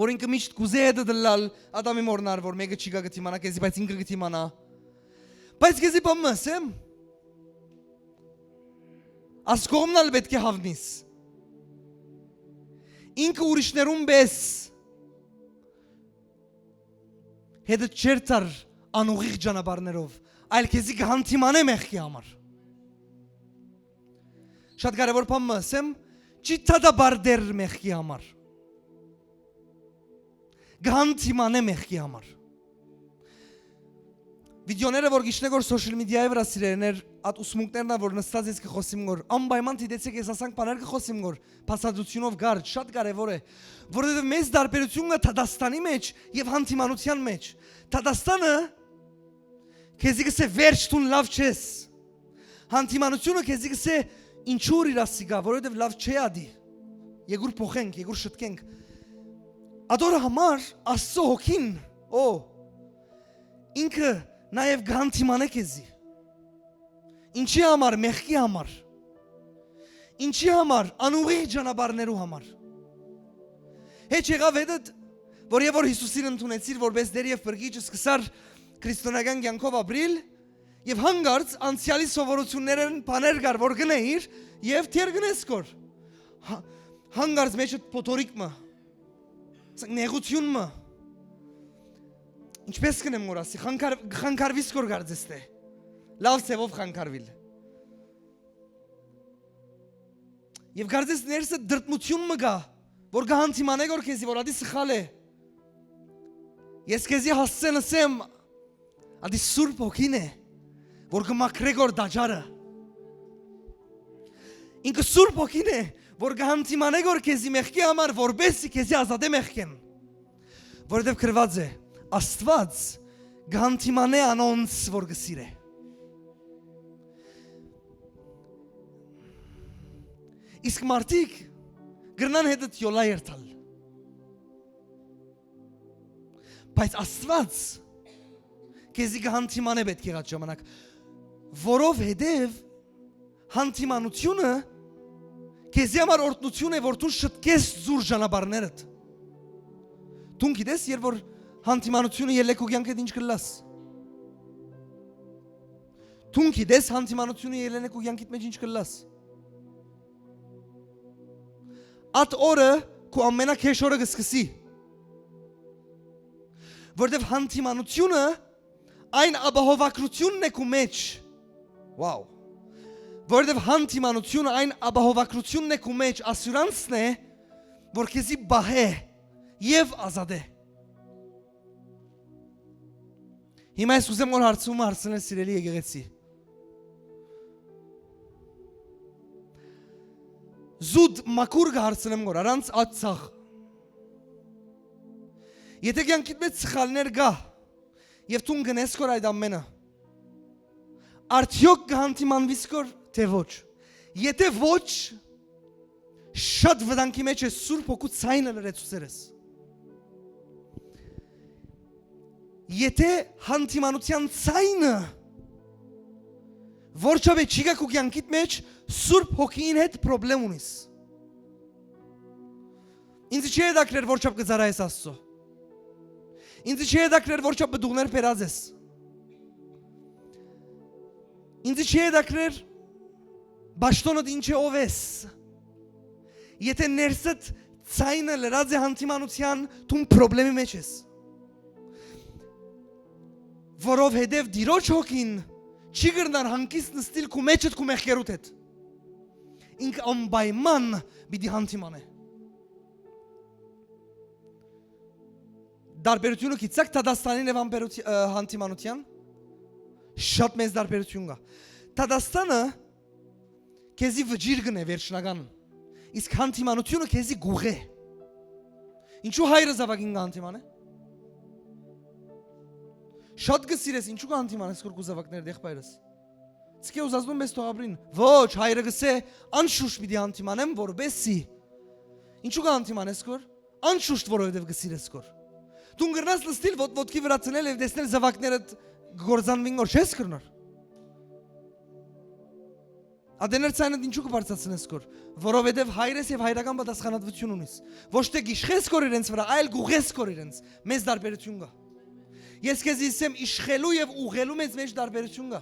որ ինքը միշտ կուզե հետը դլալ ադամի մորնար որ մեկը չի գա գտիմանա քեզի բայց ինքը գտիմանա Բայց քեզի բան ասեմ Աս կողմնալ պետք է հավնիս Ինքը ուրիշներուն պես Հետը չերտար անուղիղ ճանապարհներով այլ քեզի կհանդիմանե մեղքի համար Շատ կարևոր բան ասեմ չի դադաբար դեր մեղքի համար Կհանդիմանե մեղքի համար Վիդեոները որ գիշնեք որ սոշիալ մեդիայի վրա սիրելիներ այդ ուսմունքներն որ նստած ես կխոսիմ որ անպայման դիտեցեք ես ասանք բաներ կխոսիմ որ փաստացությունով գար շատ կարևոր է որովհետև մեծ տարբերությունը Դատաստանի մեջ եւ հանդիմանության մեջ Դատաստանը քեզի կսե վերջ տուն լավ չես հանդիմանությունը քեզի կսե ինչու իրասիգա որովհետև լավ չէ ադի եկուր փոխենք եկուր շտկենք ադորը համար Աստծո հոգին ինքը Նաև գանտիմանե քեզի Ինչի համար մեղքի համար Ինչի համար անուղի ճանապարհներու համար Հետ եղավ հետդ որ եւ որ Հիսուսին ընդունեցիր որպես դեր եւ բրգիչ սկսար քրիստոնեական կյանքով ապրիլ եւ հանգարց անցյալի սովորություններն բաներ կար որ գնեիր եւ թեր գնես կոր հանգարց մեջը փոթորիկ մը նեղություն մը ինչպես կնեմ մորասի խանգարվիս կոր գարձեստե լավ ծևով խանգարվիլ եւ գարձես ներսը դրտմություն մը գա որ գահանտիմանե գոր քեզի որ ադի սխալ է ես քեզի հասցեն ասեմ ադի սուրբ հոգին է որ գմակրե գոր դաջարը ինքը սուրբ հոգին է որ գահանտիմանե գոր քեզի մեղքի համար որբեսի քեզի ազատե մեղքեն որովհետև գրված է Աստված գահանտիմանե անոնց որ գսիրե իսկ մարդիկ գրնան հետդ յոլա երթալ բայց Աստված քեզի գահանտիմանե պետք է գած ժամանակ որովհետև հանտիմանությունը քեզի համար օրհնություն է որ դու շտկես զուր ճանապարհներդ դու գիտես երբ որ հանտիմանությունը ելեք ու կյանքդ ինչ կլաս դու գիտես հանտիմանությունը ելեք ու կյանքիդ մեջ ինչ կլաս At օրը քո ամենակեշ օրը կսկսի որտեվ հանտիմանությունը այն ապահովակրությունն է քո մեջ Wow որտեվ հանտիմանությունը այն ապահովակրությունն է քո մեջ ասյուրանսն է որ քեզի բահե եւ ազատե Հիմա ես ուզեմ որ հարցումը հարցնել սիրելի եկեղեցի Զուտ մակուր գարցնեմ գոր առանց ածախ Եթե կյանքիդ մեջ սխալներ գա եւ դու գնես կոր այդ ամենը արդյոք կհանտիմանվիս կոր թե ոչ Եթե ոչ շատ վտանգի մեջ է սուրբ հոգու ցայնը լրացուցերես Եթե հանտիմանության ցայնը Որչավե չի գա քո կյանքիդ մեջ Սուրբ հոգին հետ պրոբլեմ ունիս Ինձ չի հետաքրեր որչապ կծարայես Աստծո Ինձ չի հետաքրեր որչապ բդուղներ պերած ես Ինձ չի հետաքրեր բաշտոնդ ինչ է ով ես Եթե ներսդ ցայնը լրած է հանտիմանության դու պրոբլեմի մեջ ես Որովհետև դիրոջ հոգին չի գրնար հանկիստ նստիլ քո մեջդ քո մեղքերուդ հետ Ինք անպայման պիտի հանտիման է Դարբերությունը գիտեք Թադաստանին եւ հանտիմանության Շատ մեծ դարբերություն կա Թադաստանը քեզի վճիր գնե վերջնական Իսկ հանտիմանությունը քեզի գուղ է Ինչու հայրը զավակին հանտիման է Շատ գսիրես ինչու հանտիմանես քո զավակներ դեղբայրս Ցկե ուզածում ես թողաբրին Ոչ հայրը գսե անշուշտ պիտի հանտիմանեմ որբեսի Ինչու հանտիմանես քո անշուշտ որովհետև գսիրես քո Դու գրնաս լստիլ ոտքի վրա ցնել եւ տեսնել զավակներդ գործանվին որ չես կրնար Ադեներ ցայնդ ինչու կբարձրացնես քո որովհետև հայրես եւ հայրական պատասխանատվություն ունիս Ոչ թե գիշխես քո իրենց վրա այլ գուղես քո իրենց մեծ դարբերություն կա Ես քեզ իսեմ իշխելու եւ ուղղելու մեջ դարբերություն կա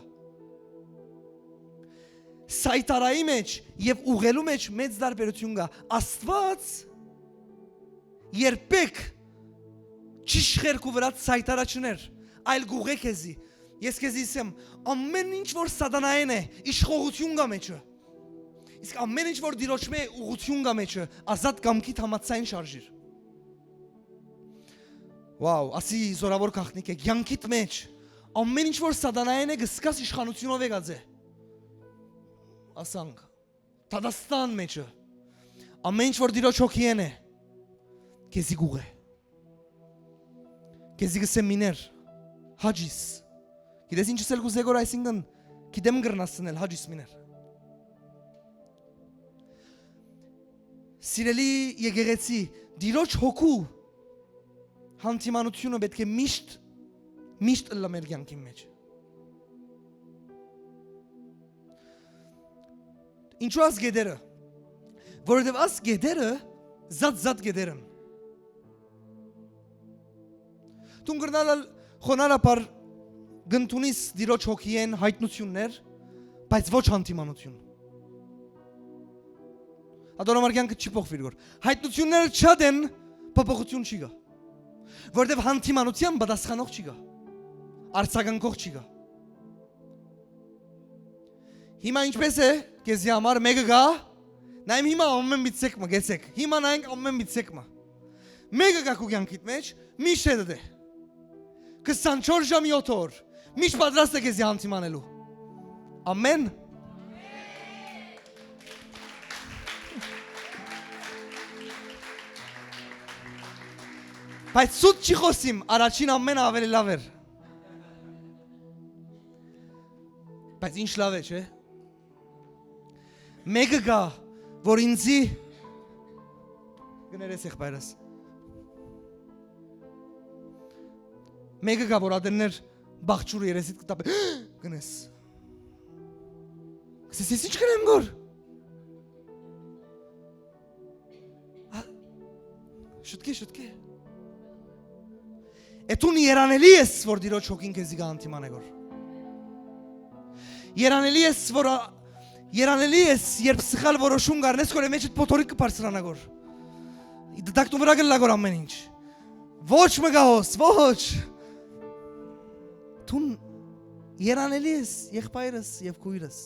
Սայտարայի մեջ եւ ուղղելու մեջ մեծ դարբերություն կա Աստված երբեք չիշխեր քո վրա սայտարա չներ այլ գուղե քեզի Ես քեզ իսեմ ամեն ինչ որ սատանային է իշխողություն կա մեջը Իսկ ամեն ինչ որ դիրոճ մե ուղղություն կա մեջը ազատ կամքիդ համացային շարժիր Wow, ասի զորավոր քաղտնիկ է, կյանքիդ մեջ ամեն ինչ որ սատանային է գսկաս իշխանությունով եկած է Ասանք Թադաստան մեջը ամեն ինչ որ դիրոջ հոգին է քեզի գուղ է Քեզի գսեմ միներ հաջիս Գիտես ինչ ասել գուզե գոր այսինքն գիտեմ գրնասնել հաջիս միներ Սիրելի եկեղեցի դիրոջ հոգու Հանտիմանությունը պետք է միշտ ըլլա մեր կյանքի մեջ Ինչու աս գեդերը Որովհետև աս գեդերը զատ գեդերն Դու գրնալ խոնարհապար գնտունիս դիրոջ հոգիեն հայտնություններ, բայց ոչ հանդիմանություն։ Ադոնամար կյանքը չի փոխվիր գոր։ Հայտնությունները շատ են, փոփոխություն չի գա։ Որտեվ հանդիմանության պատասխանող չի գա։ Արձագանքող չի գա։ Հիմա ինչպես է, քեզի համար մեկը գա, նայեմ հիմա ամեն մի ցեկմա, գեցեք։ Հիմա նայենք ամեն մի ցեկմա։ Մեկը գա քո կյանքիդ մեջ, միշտ է դե։ 24 ժամ 7 օր։ Միշտ պատրաստ է քեզի հանդիմանելու։ Ամեն։ Բայց սուտ չի խոսիմ, առաջին ամեն ավելի լավ էր։ Բայց ինչ լավ է, չէ՞։ Մեկը գա, որ ինձի գներես եղբայրս։ Մեկը գա, որ ադերներ բաղջուրը երեսիդ կտապ գնես։ Կսես ես ինչ կնեմ գոր։ Շուտկե։ Էտուն երանելի ես, որ դիրոջ հոգին քեզի գա անտիման է գոր։ Երանելի ես, երբ սխալ որոշում գարնես գոր, մեջդ պոտորիկ կպարսրանա գոր։ Դակտու վրա գլա գոր ամեն ինչ։ Ոչ մգահոս, ոչ։ Տուն երանելի ես, եղբայրս և կույրս։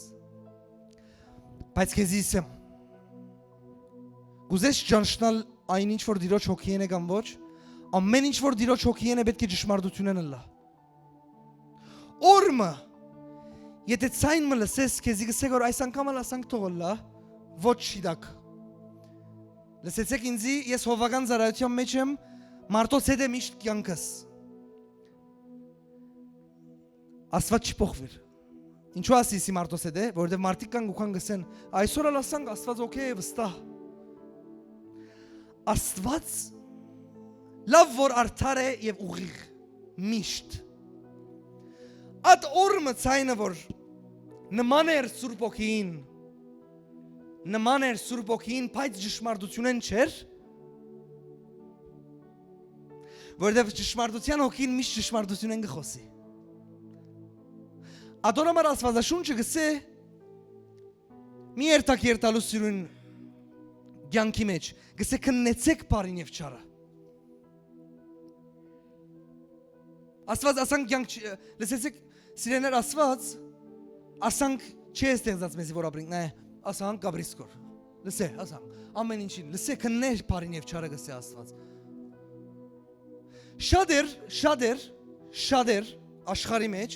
Բայց քեզի իսեմ։ Գուզես ճանշնալ այն ինչ որ դիրոջ հոգիեն է կամ ոչ, ամեն ինչ որ դիրոջ հոգիեն է պետք է ճշմարտությունն լա։ Օրմը եթե ցայն մը լսես քեզի գսե գոր այս անգամ լասանք թողոլա, ոչ շիդակ։ Լսեցեք ինձի, ես հովական ծառայության մեջ եմ, մարդոց հետ եմ իշտ կյանքս։ Աստված չի փոխվիր։ Ինչու ասիսի մարդոց հետ է, որովհետև մարդիկ կան գուքան գսեն, այսօր լասանք Աստված օքեյ է վստահ։ Աստված լավ որ արդար է եւ ուղիղ միշտ։ Այդ օրը ցայնը որ նման էր Սուրբ Օքին, բայց ճշմարտությունն չէր։ Որովհետև ճշմարտության հոգին միշտ ճշմարտությունն գխոսի։ Ադոնամար Աստվածաշունչը գսե մի երթակ երթալու սիրուն կյանքի մեջ, գսե քննեցեք բարին եւ չարը։ Աստված ասանք կյանք լսեցեք սիրեներ Աստված ասանք չի ստեղծած մեզի որ ապրենք, նայ ասանք գաբրիսկոր։ Լսե, ասանք ամեն ինչին, լսե քններ բարին եւ չարը գսե Աստված։ Շատ էր աշխարհի մեջ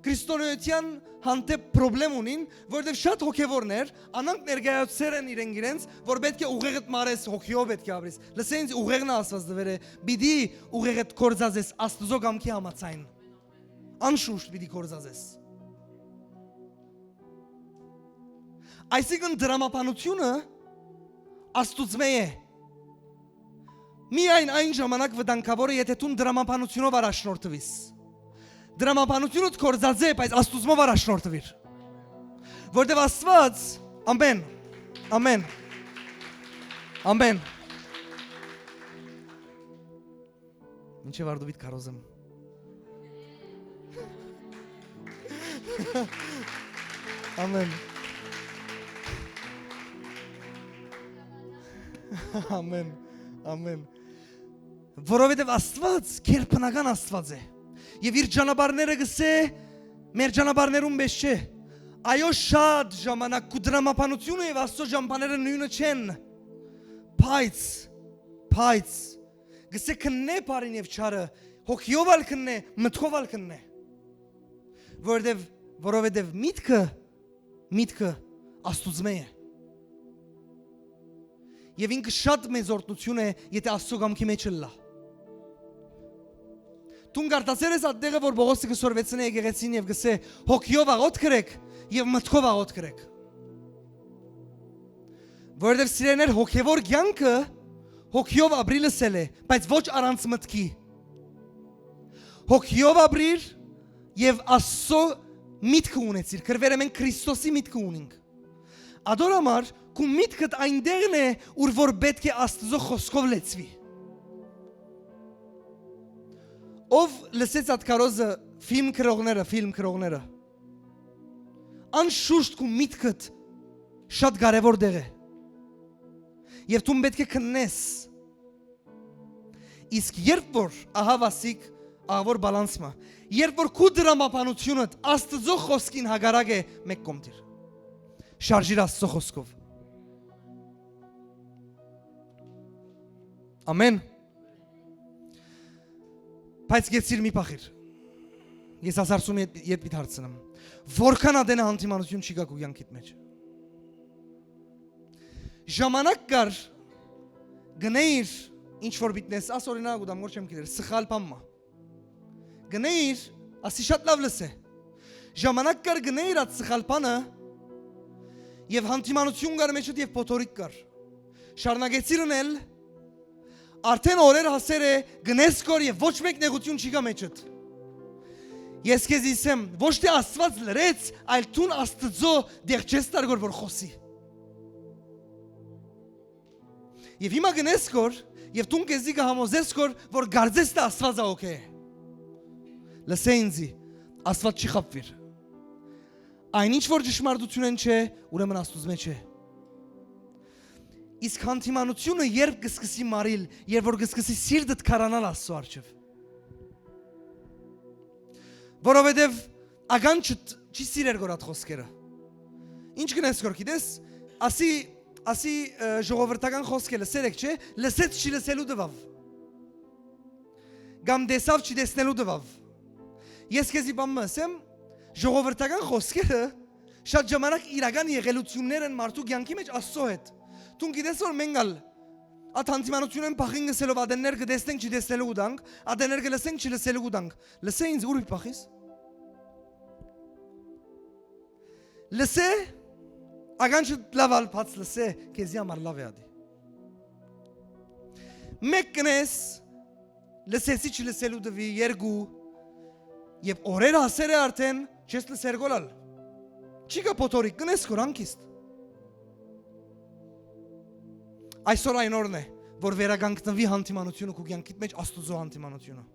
քրիստոնեության հանդեպ պրոբլեմ ունին, որովհետև շատ հոգևորներ անանք ներկայացրել են իրենց, որ պետք է ուղեղդ մարես հոգիով պետք է ապրես։ Լսենք ուղեղն Աստված դվեր է, պիտի ուղեղդ կորզածես Աստծո կամքի համաձայն։ Անշուշտ պիտի կորզածես։ Այսինքն դրամապանությունը Աստուծմե է։ Միայն այն ժամանակ վտանգավոր է, եթե դու դրամապանությունով առաջնորդվես։ Դրամապանությունդ կորզած է, բայց Աստուծմով առաջնորդվիր։ Որտև Աստված, ամեն։ Ինչև արդուվիտ կարոզեմ։ Ամեն։ Որովհետև Աստված կերպնական Աստված է։ Եվ իր ճանապարհները գսե մեր ճանապարհներում մեզ չէ։ Այո շատ ժամանակ ու դրամապանությունը եւ Աստծո ճանապարհները նույնը չեն։ Բայց գսե քննե բարին եւ չարը, հոգիով ալ քննե, մտքով ալ քննե։ Որովհետև միտքը Աստուծմե է։ Եվ ինքը շատ մեծ օրհնություն է, եթե Աստծո կամքի մեջ լա։ Դու գարտացել ես այդտեղը, որ Պողոսը կսորվեցնե եկեղեցին եւ գսե հոգիով աղոթ գրեք եւ մտքով աղոթ գրեք։ Որովհետև սիրեներ հոգևոր կյանքը հոգիով ապրիլը սել է, բայց ոչ առանց մտքի։ Հոգիով ապրիր եւ Աստծո միտքը ունեցիր, քրվերը մենք Քրիստոսի միտքը ունենք։ Ադորամար քու միտքդ այնտեղն է, ուր որ պետք է Աստծո խոսքով լեցվի։ Ով լսեց այդ քարոզը ֆիլմ քրողները անշուշտ քո միտքդ շատ կարևոր դեղ է եւ դու պետք է քննես իսկ երբ որ ահավասիկ ավոր բալանսը երբ որ քո դրամապանությունը Աստծո խոսքին հագարակ է մեկ կողմտիր շարժիր Աստծո խոսքով ամեն բայց գեցիր մի փախիր ես ասարսում ետ պիտ հարցնեմ որքան ադենը հանդիմանություն չի գա քո կյանքիդ մեջ ժամանակ կար գնեիր ինչ որ բիտնես աս օրինակ ու դամ որ չեմ գիտեր սխալ բամա գնեիր ասի շատ լավ լսե ժամանակ կար գնեիր այդ սխալ բանը եւ հանդիմանություն կար մեջդ եւ փոթորիկ կար շարունակեցիր ունել արդեն օրեր հասեր է գնես կոր եւ ոչ մեկ նեղություն չի գա մեջդ ես քեզ իսեմ ոչ թե Աստված լրեց այլ տուն Աստծո դեղ չես տարգոր որ խոսի եւ հիմա գնես կոր եւ տուն քեզի կհամոզես կոր որ գարձես թե Աստված է օքեյ լսե ինձի Աստված չի խապվիր այնինչ որ ճշմարտությունն չէ ուրեմն Աստուծո մեջ է իսկ հանդիմանությունը երբ կսկսի մարիլ երբ որ կսկսի սիրտդ քարանալ Աստծո առջև որովհետև ագան չի սիրեր գորատ խոսքերը ինչ կնես գոր գիտես ասի ժողովրդական խոսքը լսերեք չէ լսեց չի լսելու դվավ գամ դեսավ չի դեսնելու դվավ ես քեզի բամ ասեմ ժողովրդական խոսքերը շատ ժամանակ իրական եղելություններ են մարդու կյանքի մեջ Աստծո հետ Տուն գիտես որ մենգալ Այդ հանդիմանությունն փախին գսելով ադեններ կդեսնենք չդեսնելու ուդանք ադեններ կլսենք չլսելու ուդանք լսե ինձ ուր փախիս լսե ագանչ լավալ փած լսե քեզի համար լավ է ադի մեկ կնես լսեցի չլսելու դվի երգու եւ օրեր հասեր է արդեն չես լսեր գոլալ չի կա փոթորիկ կնես կորանքիստ Այսօր այն օրն է, որ վերագանքնվի հանդիմանությունը քո կյանքիդ մեջ Աստծո հանդիմանությունը։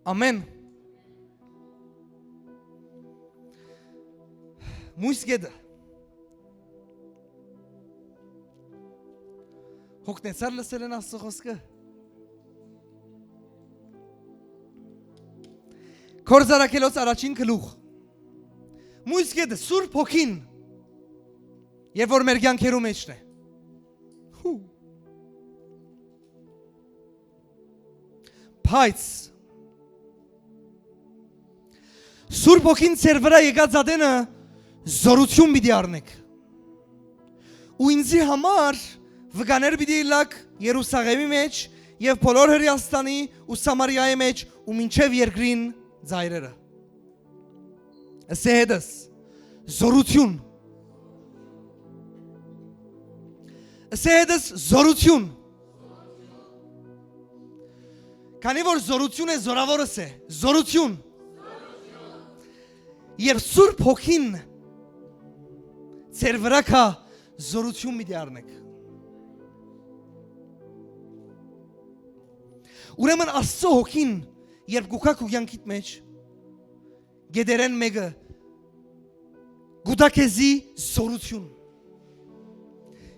Ամեն։ Մույս գեդը։ Հոգնեցար լսել են Աստծո խոսքը։ Կորզարակելոց առաջին գլուխ։ Մույս գեդը Սուրբ Հոգին։ Եվ որ մեր կյանքերու մեջն է։ Բայց Սուրբ Հոգին ծեր վրա եկած ադենը զորություն պիտի առնեք ու ինձի համար վկաներ պիտի լակ Երուսաղեմի մեջ եւ բոլոր Հրեաստանի ու Սամարիայի մեջ ու մինչեւ երկրին ծայրերը ասեդս զորություն ասեդս զորություն Քանի որ զորություն է զորավորս է զորություն Երբ Սուրբ Հոգին ծեր վրա կա զորություն պիտի առնեք Ուրեմն Աստծո Հոգին երբ գուքա քո կյանքիդ մեջ գեդերեն մեկը գուտակեզի զորություն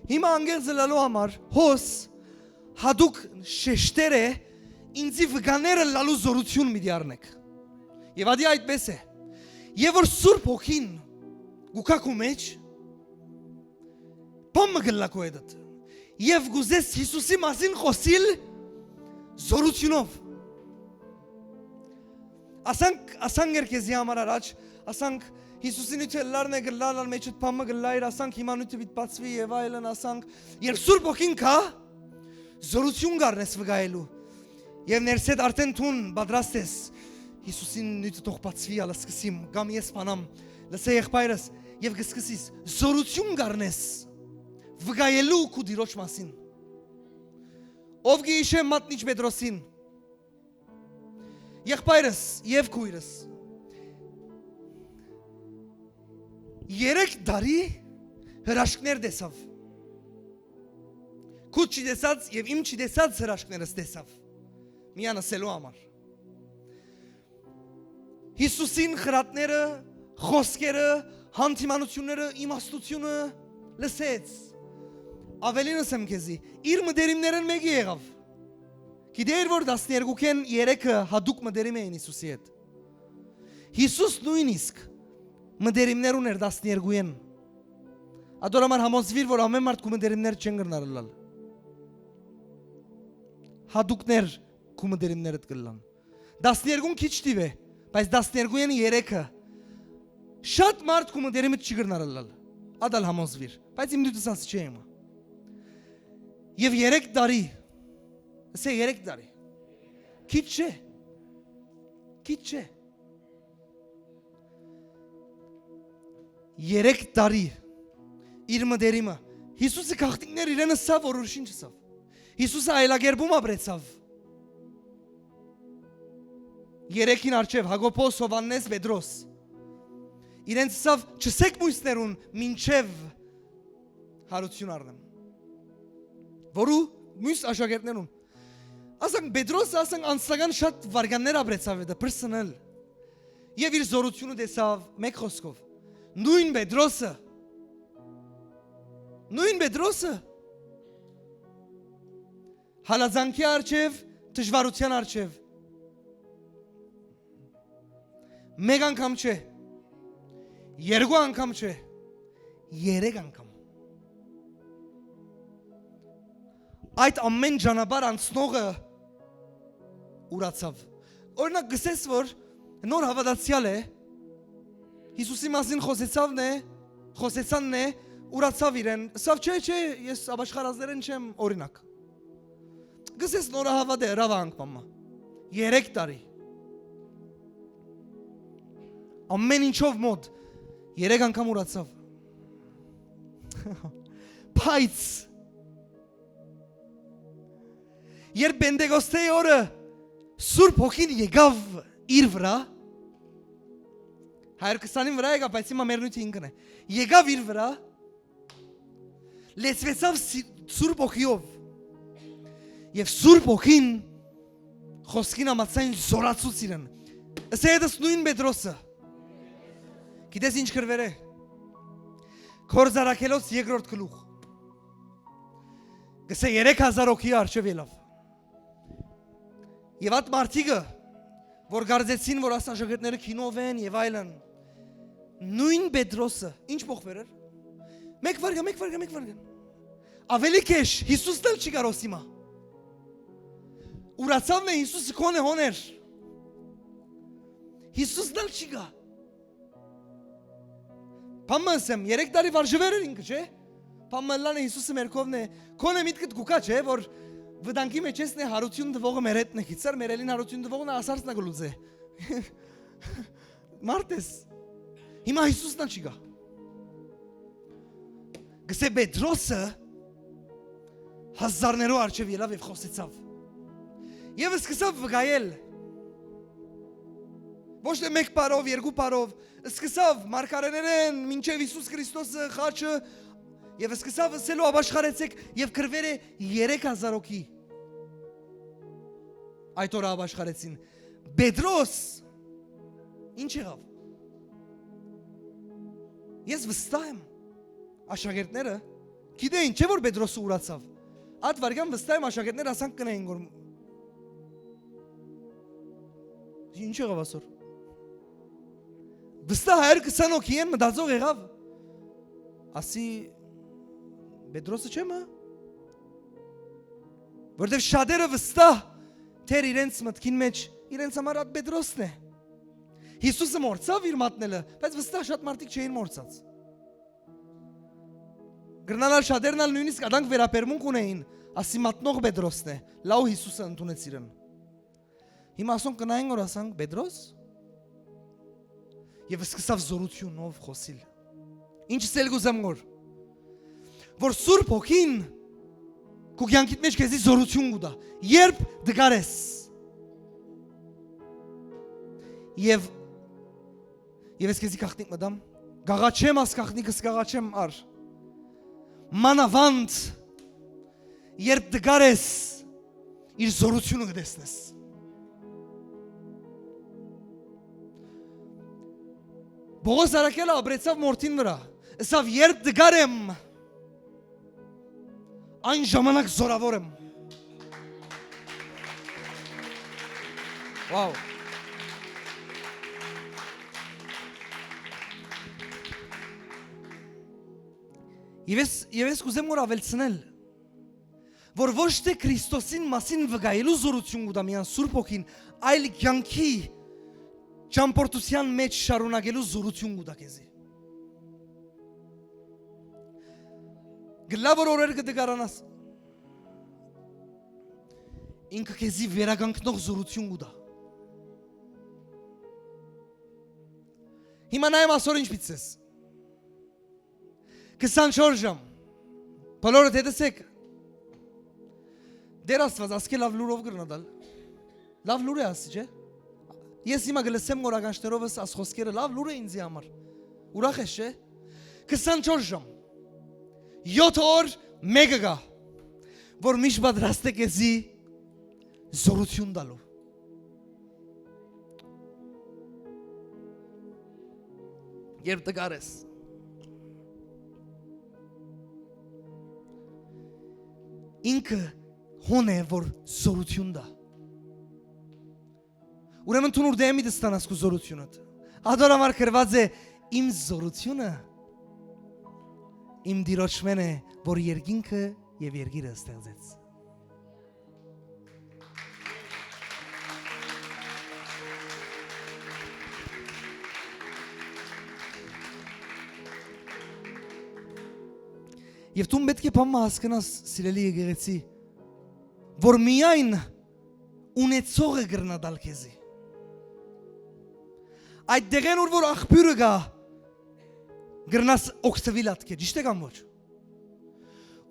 Հիմա անգեղ զլալու համար հոս հադուկ շեշտեր է ինձի վկաները լալու զորություն մի դիարնեք Եվ ադի այդպես է Եվ որ Սուրբ Հոգին գուքակու մեջ Պամը գլլակու էդդ Եվ գուզես Հիսուսի մասին խոսիլ զորությունով Ասանք երկեզի համար առաջ Ասանք Հիսուսին ութը լարն է գլլալ մեջդ պամը գլլայր Ասանք հիմա նույթը վիտ բացվի և այլն ասանք Երբ Սուրբ Հոգին կա զորություն գարնես վգայելու Եվ ներսեդ արդեն տուն բադրաստ ես Հիսուսին նույթը տող բացվի ալը սկսիմ Գամ ես պանամ լսե եղբայրս Եվ գսկսիս զորություն գարնես Վգայելու քու դիրոջ մասին Ով գի իշե մատնիչ Պետրոսին Եղբայրս և քույրս 3 տարի հրաշքներ դեսավ Քու չի դեսած և իմ չի դեսած հրաշքներս դեսավ Միան ասելու համար Հիսուսին խրատները, խոսքերը, հանդիմանությունները, իմաստությունը լսեց։ Ավելին ասեմ քեզի, իր մտերիմներն մեկի եղավ։ Գիտեիր որ 12-ն 3-ը հadouk մտերիմ էին Հիսուսի հետ։ Հիսուս նույնիսկ մտերիմներ ուներ 12-ին։ Ադորամար համոզվիր որ ամեն մարդ քու մտերիմներ չեն գնալալ։ Հadoukներ քու մտերիմներդ կլան։ 12-ն քիչ տիվ է, բայց 12-ին 3-ը շատ մարդ քու մտերիմդ չի գնալալ։ Ադալ համոզվիր, բայց իմ դուտս ասի չէ իմը։ Եվ 3 տարի Ասե 3 տարի։ Քիչ չէ։ Քիչ չէ։ 3 տարի իր մտերիմը Հիսուսի քաղաքներ իրենը սավ որ ուրիշին չսավ։ Հիսուսը այլագերբում ապրեցավ։ 3-ին արջև Հակոբոս, Հովաննես, Պետրոս։ Իրենց սավ չսեք մույսներուն մինչև հարություն առնեմ։ Որու մույս աշակերտներուն Ասենք Պետրոսը ասենք անցական շատ վարկաններ ապրեցավ դա personal եւ իր զորությունը տեսավ մեկ խոսքով նույն Պետրոսը հալածանքի արչև դժվարության արչև մեկ անգամ չէ երկու անգամ չէ 3 անգամ այդ ամեն ճանապարհ անցնողը ուրացավ։ Օրինակ գսես որ նոր հավատացյալ է Հիսուսի մասին խոսեցանն է ուրացավ իրեն։ Սավ չէ, ես ապաշխարազերեն չեմ օրինակ։ Գսես նոր հավատ է ռավանք մամա։ 3 տարի։ Ամեն ինչով մոտ 3 անգամ ուրացավ։ Բայց Երբ Պենտեկոստեի օրը Սուրբ Հոգին եկավ իր վրա 120-ին վրա եկավ, բայց հիմա մեր նույնը ինքն է։ Եկավ իր վրա լեցվեցավ Սուրբ Հոգիով եւ Սուրբ Հոգին խոսքին ամացային զորացուց իրեն։ Ասե դες նույն Պետրոսը։ Գիտես ինչ գրվել է։ Կորզարակելոց 2-րդ գլուխ։ Գսե 3000 հոգի արչև ելավ։ Եվ այդ մարդիկը, որ գարձեցին, որ ասանջակետները կինով են և այլն, նույն Պետրոսը, ինչ փոխվեր էր։ Մեկ վարգան։ Ավելի քեշ, Հիսուսն էլ չի կարոս հիմա։ Ուրացավն է Հիսուսը կոնե հոներ։ Հիսուսն էլ չի գա։ Պամը ասեմ, 3 տարի վարժվեր էր ինքը, չէ։ Պամը լան է Հիսուսը մերքովն է, կոնե միտքդ գուկա, չէ, որ վդանկի մեջ ես նե հարություն դվողը մեր հետն է քիծար, մեր էլին հարություն դվողն է ասարցն է գլուձ է։ Մարդես, հիմա Հիսուսն չի գա։ Գսե Պետրոսը հազարներով արջև ելավ և խոսեցավ։ Եվ սկսավ վգայել։ Ոչ թե մեկ պարով, երկու պարով, սկսավ մարգարեներեն, մինչև Հիսուս Քրիստոսը խաչը, և սկսավ ասելու ապաշխարեցեք և կրվեր է 3000 հոգի։ Այդ օրը ապաշխարեցին։ Պետրոս, ինչ եղավ։ Ես վստահ եմ, աշակերտները, գիտեին, չէ որ Պետրոսը ուրացավ։ Այդ վարգան վստահ եմ աշակերտները ասանք կնային, որ ինչ եղավ ասոր։ Վստահ 120 հոգի են մտածող եղավ։ Ասի Պետրոսը չեմը։ Որտև շատերը վստահ թեր իրենց մտքին մեջ իրենց համար այդ Պետրոսն է։ Հիսուսը մորցավ իր մատնելը, բայց վստահ շատ մարդիկ չէին մորցած։ Գրնալալ շատերն ալ նույնիսկ արանք վերապերմունք ունեին, ասի մատնող Պետրոսն է, լավ Հիսուսը ընդունեց իրեն։ Հիմա ասոնք կնային որ ասանք Պետրոս և սկսավ զորությունով խոսիլ։ Ինչս էլ գուզեմ որ Սուրբ Հոգին քու կյանքիդ մեջ քեզի զորություն կուտա, երբ դգարես։ Եվ ես քեզի կախնիկ մտամ, գաղաչեմ աս կախնիկս գաղաչեմ ար։ Մանավանդ երբ դգարես իր զորությունը կտեսնես։ Բողոս Արաքելը ապրեցավ մորթին վրա, ասավ երբ դգար եմ, այն ժամանակ զորավոր եմ։ Վաու։ Եվ ես կուզեմ որ ավելցնել, որ ոչ թե Քրիստոսին մասին վկայելու զորություն կուտա միան Սուրբ Հոգին, այլ կյանքի ճամփորդության մեջ շարունակելու զորություն կուտա քեզի։ Գլա որ օրեր կդգարանաս, ինքը քեզի վերականգնող զորություն կուտա։ Հիմա նայեմ ասոր ինչպիսի ես։ 24 ժամ, բոլորդ հետսեք, դեր Աստված ասկե լավ լուրով գրնադալ, լավ լուր է ասի, չէ։ Ես հիմա գլսեմ որ ականջներովս աս խոսքերը լավ լուր է ինձի համար, ուրախ ես, չէ։ 24 ժամ, 7 օր մեկը գա, որ միշտ պատրաստ է քեզի զորություն տալու։ Երբ դգար ես, ինքը հոն է որ զորություն դա։ Ուրեմն տուն ուր դեմի դստանաս կու զորությունըտ։ Ադոր համար կրված է իմ զորությունը, իմ դիրոչմեն է, որ երկինքը և երգիրը ստեղծեց։ Եվ տուն պետք է պամը հասկնաս սիրելի եկեղեցի, որ միայն ունեցող է գրնադալ քեզի։ Այդ դեղեն ուր որ աղբյուրը գա, գրնաս օգտվիլ ատկե, ճիշտ է կամ ոչ։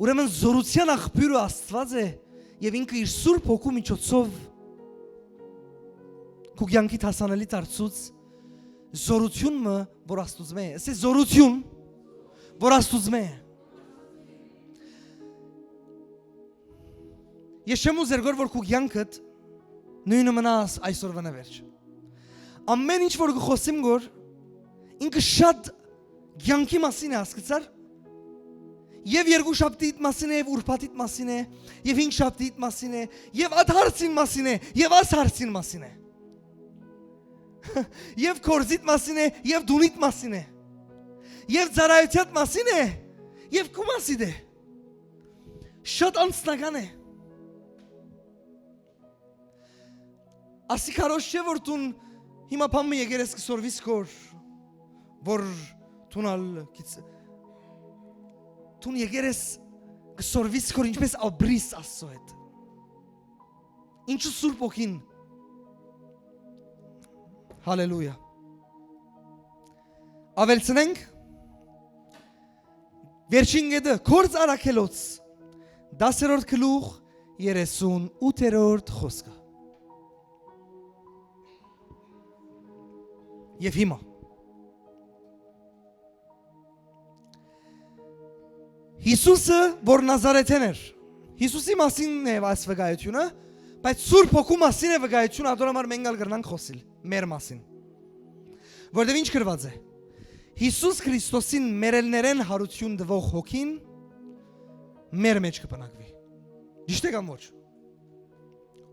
Ուրեմն զորության աղբյուրը Աստված է և ինքը իր Սուրբ Հոգու միջոցով քու կյանքիդ հասանելի դարձուց զորությունը, որ Աստուծմե է, ասե զորություն, որ Աստուծմե է։ Ես չեմ ուզեր որ քու կյանքդ նույնը մնաս այսօրվա վերջ։ Ամեն ինչ որ գխոսիմ գոր, ինքը շատ կյանքի մասին է հասկացար, և երկու շաբթիտ մասին է, և ուրբաթիտ մասին է, և 5 շաբթիտ մասին է, և այդ հարցին մասին է, և աս հարցին մասին է։ Եվ կորզիտ մասին է, և դունիտ մասին է, և ծարայությատ մասին է, և քու մասին է։ Շատ անցնական է։ Ասի կարոս չէ որ տուն հիմա պամը եկերես կսորվիս կոր, որ տունալ տուն եկերես կսորվիս կոր ինչպես աբրիս ասո հետ։ Ինչու Սուրբ Հոգին։ Հալելույա։ Ավելցնենք, վերջին գետը, կորձ Արաքելոց, 10-րդ գլուխ, 38-րդ խոսքը։ Եվ հիմա Հիսուսը, որ Նազարեթեն էր, Հիսուսի մասին է այս վկայությունը, բայց Սուրբ Հոգու մասին է վկայությունը, ադորամար մենք ալ կրնանք խոսիլ, մեր մասին։ Որտև ինչ գրված է։ Հիսուս Քրիստոսին մերելներեն հարություն դվող հոգին մեր մեջ կպնակվի։ Ճիշտ է կամ ոչ։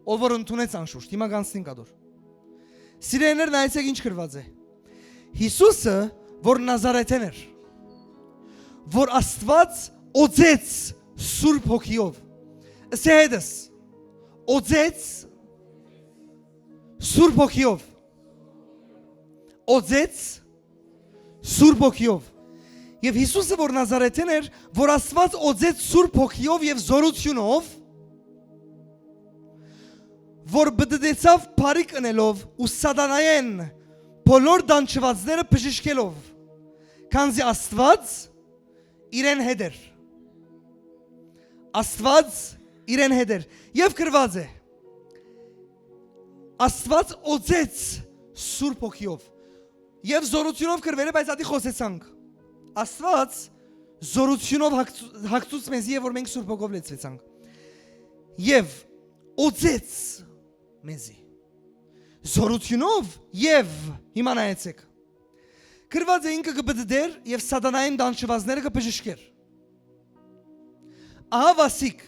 Ով որ ընդունեց անշուշտ, հիմա կանցնենք ադոր։ Սիրեներ նայեցեք ինչ գրված է։ Հիսուսը, որ Նազարեթեն էր, որ Աստված օձեց Սուրբ Հոգիով, ասե հետս, օձեց Սուրբ Հոգիով, օձեց Սուրբ Հոգիով, և Հիսուսը, որ Նազարեթեն էր, որ Աստված օձեց Սուրբ Հոգիով և զորությունով, որ բդդեցավ բարիք ընելով ու սատանայեն բոլոր դանչվածները բժշկելով, քանզի Աստված իրեն հետ էր։ Աստված իրեն հետ էր։ Եվ գրված է, Աստված օձեց Սուրբ Հոգիով և զորությունով գրվել է, բայց ադի խոսեցանք։ Աստված զորությունով հագցուց մեզի է, որ մենք Սուրբ Հոգով լեցվեցանք։ Եվ օձեց մեզի զորությունով և հիմա նայեցեք Գրված է ինքը կբդդեր եւ սատանային դանչվածները կբժշկեր։ Ահա վասիկ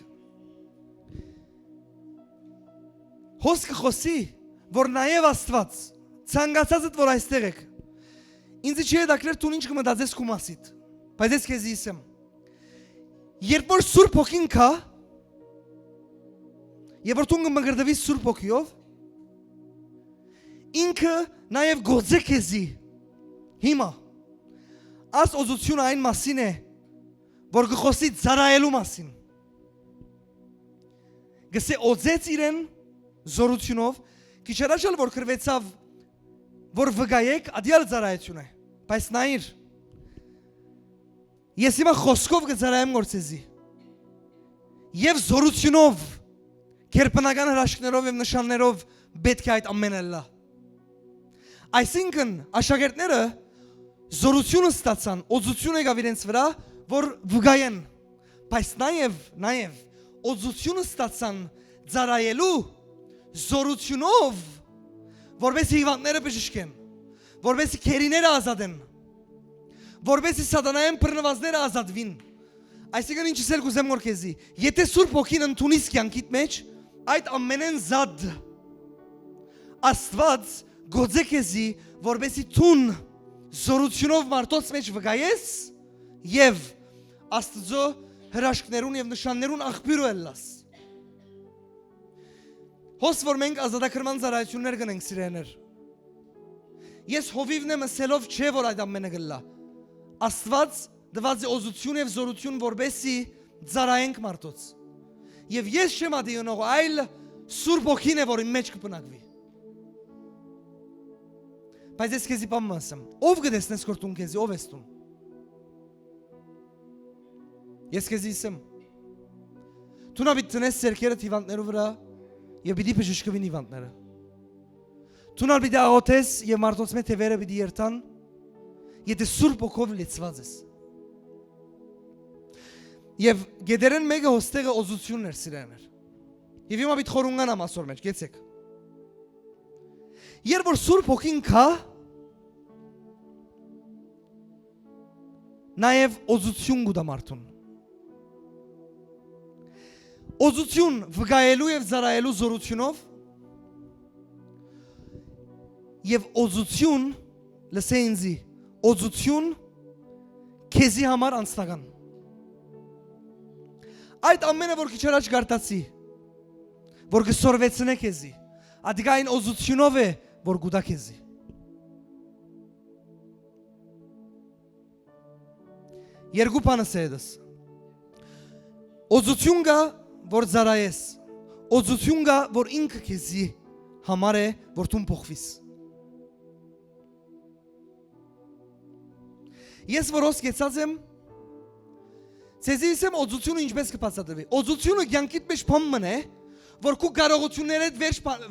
հոսքը խոսի, որ նաև Աստված ցանկացածդ որ այստեղ եք։ Ինձ չի հետաքրքրել դու ինչ կմտածես քո մասիդ, բայց ես քեզ ասեմ։ Երբ որ Սուրբ Հոգին կա, եւ որ դու կմգրդվես Սուրբ Հոգիով, ինքը նաև գործե քեզի։ Հիմա այս օծությունը այն մասին է, որ գխոսի ծառայելու մասին։ Գսե օծեց իրեն զորությունով, քիչ առաջալ որ քրվեցավ, որ վգայեք, ադիալ ծառայություն է, բայց նայիր, ես հիմա խոսքով կծառայեմ գործեզի, եւ զորությունով, կերպնական հրաշքներով եւ նշաններով պետք է այդ ամենը լա։ Այսինքն աշակերտները զորությունը ստացան, օծություն եկավ իրենց վրա, որ վգայեն, բայց նաև օծությունը ստացան ծառայելու զորությունով, որովհետեւ հիվանդները բժշկեն, որովհետեւ քերիները ազատեն, որովհետեւ սատանայեն բռնվածները ազատվին։ Այսինքն ինչ ասել կուզեմ որ քեզի, եթե Սուրբ Հոգին ընդունիս կյանքիդ մեջ, այդ ամենեն զատ Աստված գոձե քեզի, որովհետեւ ցուն զորությունով մարդոց մեջ վգայես եւ Աստծո հրաշքներուն եւ նշաններուն աղբյուրը ելլաս։ Հոս որ մենք ազատագրման ծառայություններ կնենք սիրեներ։ Ես հովիվն եմ ասելով չէ որ այդ ամենը գլա։ Աստված դված է օծություն եւ զորություն որբեսի ծառայենք մարդոց։ Եվ ես չեմ ադիոնող այլ Սուրբ Հոգին է որ իմ մեջ կբնակվի։ Բայց ես քեզի բան ասեմ, ով կտեսնես որ տուն քեզի, ով ես տուն։ Ես քեզի ասեմ, տունա պիտի տնես սերքերդ հիվանդներու վրա եւ պիտի բժշկվին հիվանդները։ Տունա պիտի աղոթես եւ մարդոց մեջ թևերը պիտի երթան, եթե Սուրբ Հոգով լեցված ես։ Եվ գեդերեն մեկը հոստեղը օծությունն էր սիրեներ։ Եվ հիմա պիտի խորունգանամ ասոր մեջ, գեցեք։ Երբ որ Սուրբ Հոգին կա, նաև օծություն գուտա մարդուն։ Օծություն վգայելու եւ ծառայելու զորությունով եւ օծություն լսե ինձի, օծություն քեզի համար անձնական։ Այդ ամենը որ քիչ առաջ գարտացի, որ կսորվեցնե քեզի, ադիգային օծությունով է որ գուտա քեզի։ Երկու բանս է դες։ Օծություն կա որ ծառայես, օծություն կա որ ինքը քեզի համար է որ դու փոխվիս։ Ես որ ոսկեցած եմ, ցեզի ասեմ օծությունը ինչպես կբացատրվի։ Օծությունը կյանքիդ մեջ բան է, որ քու կարողություններդ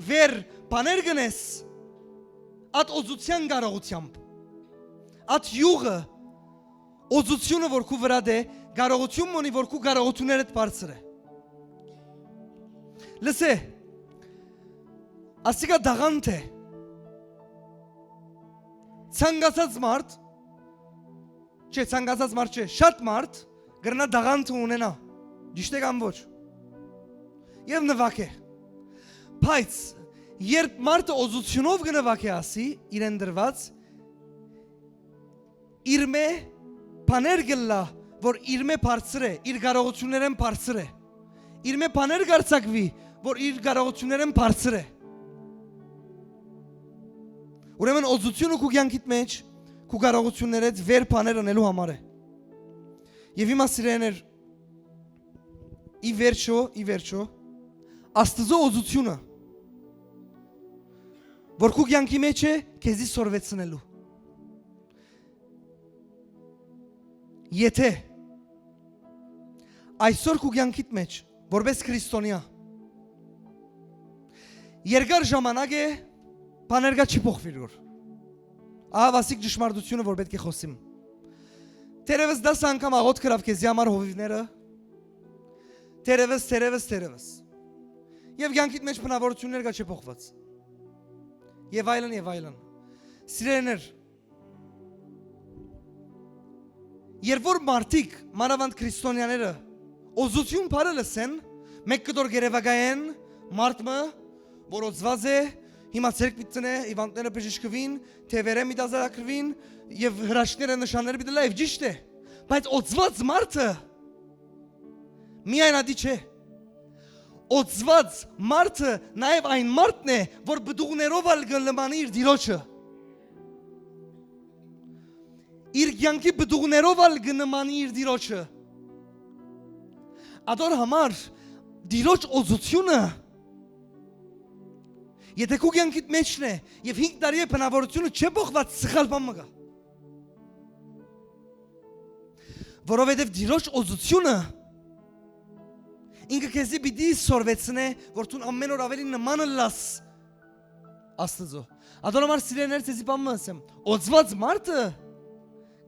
վեր բաներ գնես, այդ օծության կարողությամբ, այդ յուղը, օծությունը որ քու վրա դե, կարողություն ունի որ քու կարողություններդ բարձր է։ Լսե, ասիկա դաղանդ է, ցանկացած մարդ, չէ, ցանկացած մարդ չէ, շատ մարդ գրնա դաղանդ ունենա, ճիշտ է կամ ոչ։ Եվ նվակ է, բայց երբ մարդը օծությունով կնվակ է ասի, իրեն դրված, իր մե բաներ գլա, որ իր մե բարձր է, իր կարողություններեն բարձր է, իր մե բաներ գարցակվի, որ իր կարողություններեն բարձր է։ Ուրեմն օծությունը քու կյանքիդ մեջ, քու կարողություններդ վեր բաներ անելու համար է։ Եվ հիմա սիրեներ, ի վերջո, Աստծո օծությունը, որ քու կյանքի մեջ է, քեզի սորվեցնելու։ Եթե այսօր քու կյանքիդ մեջ, որպես քրիստոնյա, երկար ժամանակ է, բաներգա չի փոխվիր որ։ Ահա վասիկ ճշմարտությունը որ պետք է խոսիմ։ Տերևս 10 անգամ աղոթ կրավ քեզի համար հովիվները, տերևս, եւ կյանքիդ մեջ բնավորություններ կա չի փոխված։ Եվ այլն։ Սիրելիներ, երբ որ մարդիկ, մանավանդ քրիստոնյաները, օզություն բարը լսեն, մեկ կդոր գերեվագայեն, մարդը, որ օծված է, հիմա ցերկ պիտցնե, իվանտները բժշկվին, թևերը միտազարակրվին, եւ հրաշքները նշանները պիտի լայվ ճիշտ է, բայց օծված մարդը միայն ադի չէ։ Օծված մարդը նաև այն մարդն է, որ բդուղներով ալ գլմանի իր դիրոջը։ Իր կյանքի բդուղներով ալ գնմանի իր դիրոջը։ Ադոր համար դիրոջ օծությունը եթե քո կյանքիդ մեջն է եւ 5 տարի է բնավորությունը չէ փոխված սխալ բան մգա։ Որովհետեւ դիրոջ օծությունը ինքը քեզի պիտի սորվեցնե, որ դու ամեն օր ավելի նման լաս Աստծո։ Ադոր համար սիրեներ ցեզի բան ասեմ։ Օծված մարդը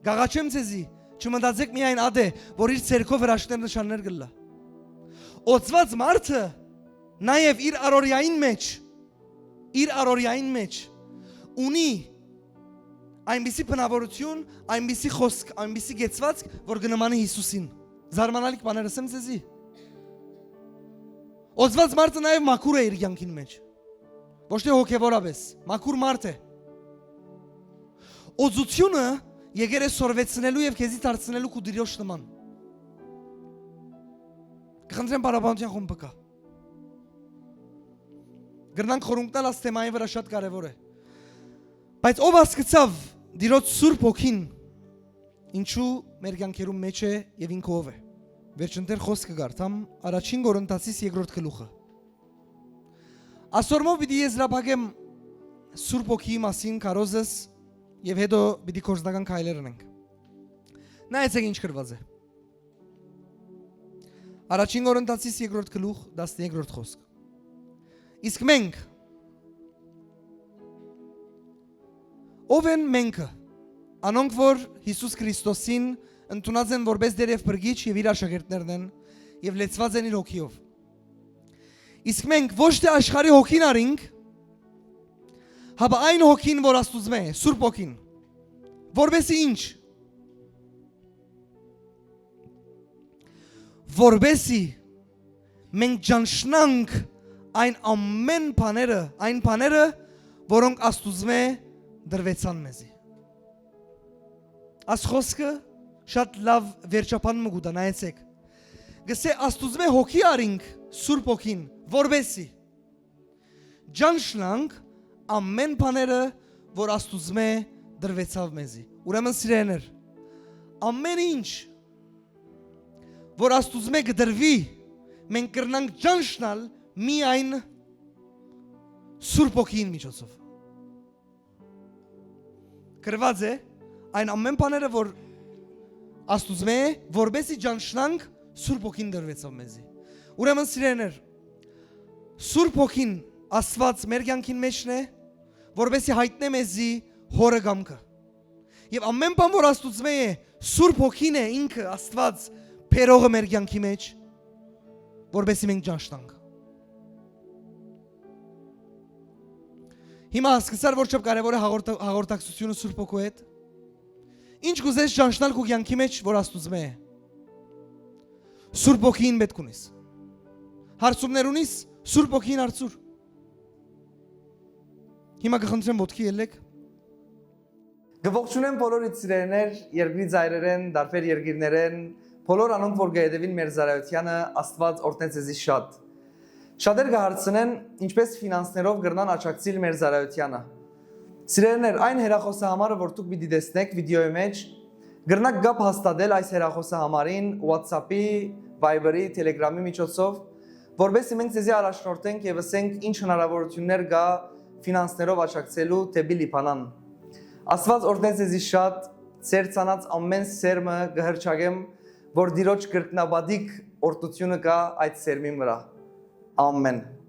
գաղաչեմ ցեզի, չմտածեք միայն ադե, որ իր ցերկով հրաշքներ նշաններ գլա։ Օծված մարդը նաև իր առօրյային մեջ ունի այնպիսի բնավորություն, այնպիսի խոսք, այնպիսի գեցվածք, որ գնմանի Հիսուսին։ Զարմանալիք բաներ ասեմ ցեզի։ Օծված մարդը նաև մաքուր է իր կյանքին մեջ։ Ոչ թե հոգևորապես, մաքուր մարդ է։ Օծությունը եկել է սորվեցնելու եւ քեզի դարձնելու քու դիրոջ նման։ Կխնդրեմ բարաբանության խումբը կա։ Գրնանք խորունկտալ աս թեմայի վրա շատ կարևոր է։ Բայց ով հասկացավ դիրոջ Սուրբ Հոգին ինչու մեր կյանքերում մեջ է եւ ինքը ով է։ Վերջնտեր խոսքը գարտամ առաջին Կորինթացիս 2-րդ գլուխը։ Ասորմով պիտի եզրափակեմ Սուրբ Հոգիի մասին կարոզս եւ հետո պիտի կորզնական քայլեր ունենք։ Նայեցեք ինչ գրված է։ Առաջին Կորինթացիս 2-րդ գլուխ 13-րդ խոսք։ Իսկ մենք ով են մենքը, անոնք որ Հիսուս Քրիստոսին ընդունած են որպես դեր եւ բրգիչ եւ իր աշակերտներն են եւ լեցված են իր հոգիով։ Իսկ մենք ոչ թե աշխարհի հոգին արինք, հապա այն հոգին, որ Աստուծո է, Սուրբ Հոգին, որբեսի ինչ։ Որբեսի մենք ճանչնանք այն ամեն բաները, որոնք Աստուծո դրվեցան մեզի։ Աս խոսքը շատ լավ վերջապան մգուտա, նայեցեք։ Գսե Աստուծո հոգի արինք Սուրբ Հոգին, որբեսի ճանչնանք ամեն բաները, որ Աստուծո դրվեցավ մեզի։ Ուրեմն սիրեներ, ամեն ինչ, որ Աստուծո գդրվի, մենք կրնանք ճանչնալ միայն Սուրբ Հոգին միջոցով։ Գրված է այն ամեն բաները, որ Աստուծո է, որբեսի ճանչնանք Սուրբ Հոգին դրվեցավ մեզի։ Ուրեմն սիրեներ, Սուրբ Հոգին Աստված մեր կյանքին մեջն է, որբեսի հայտնե մեզի հորը գամքը։ Եվ ամեն բան, որ Աստուծո է, Սուրբ Հոգին է ինքը Աստված փերողը մեր կյանքի մեջ, որբեսի մենք ճանչնանք։ Հիմա հասկացար, որ շատ կարևոր է հաղորդակցությունը Սուրբ Հոգու հետ։ Ինչ կուզես ճանչնալ քո կյանքի մեջ, որ Աստուծո է։ Սուրբ Հոգին պետք ունես։ Հարցումներ ունես, Սուրբ Հոգին հարցուր։ Հիմա կխնդրեմ ոտքի ելեք։ Գողջունեմ բոլորիդ սիրելիներ, երկրի ծայրերեն, դարբեր երկիրներեն, բոլոր անոնք որ գայդևին մեր զարայությանը Աստված օրհնեց ձեզի շատ։ Շատեր կհարցնեն, ինչպես ֆինանսներով գրնան աճակցիլ մեր զարայությանը։ Սիրելիներ, այն հեռախոսահամարը, որ դուք պիտի տեսնեք վիդեոյի մեջ, գրնաք գապ հաստատել այս հեռախոսահամարին WhatsApp-ի, Viber-ի, Telegram-ի միջոցով, որովհետեւ մենք ձեզի առաջնորդենք եւ ասենք ինչ հնարավորություններ կա ֆինանսներով աճակցելու դեպի Լիբանան։ Աստված օրհնեց ձեզի շատ, ծեր ցանած ամեն սերմը կհրճագեմ, որ դիրոջ կրկնաբադիկ օրհնությունը կա այդ սերմի վրա։ Amen.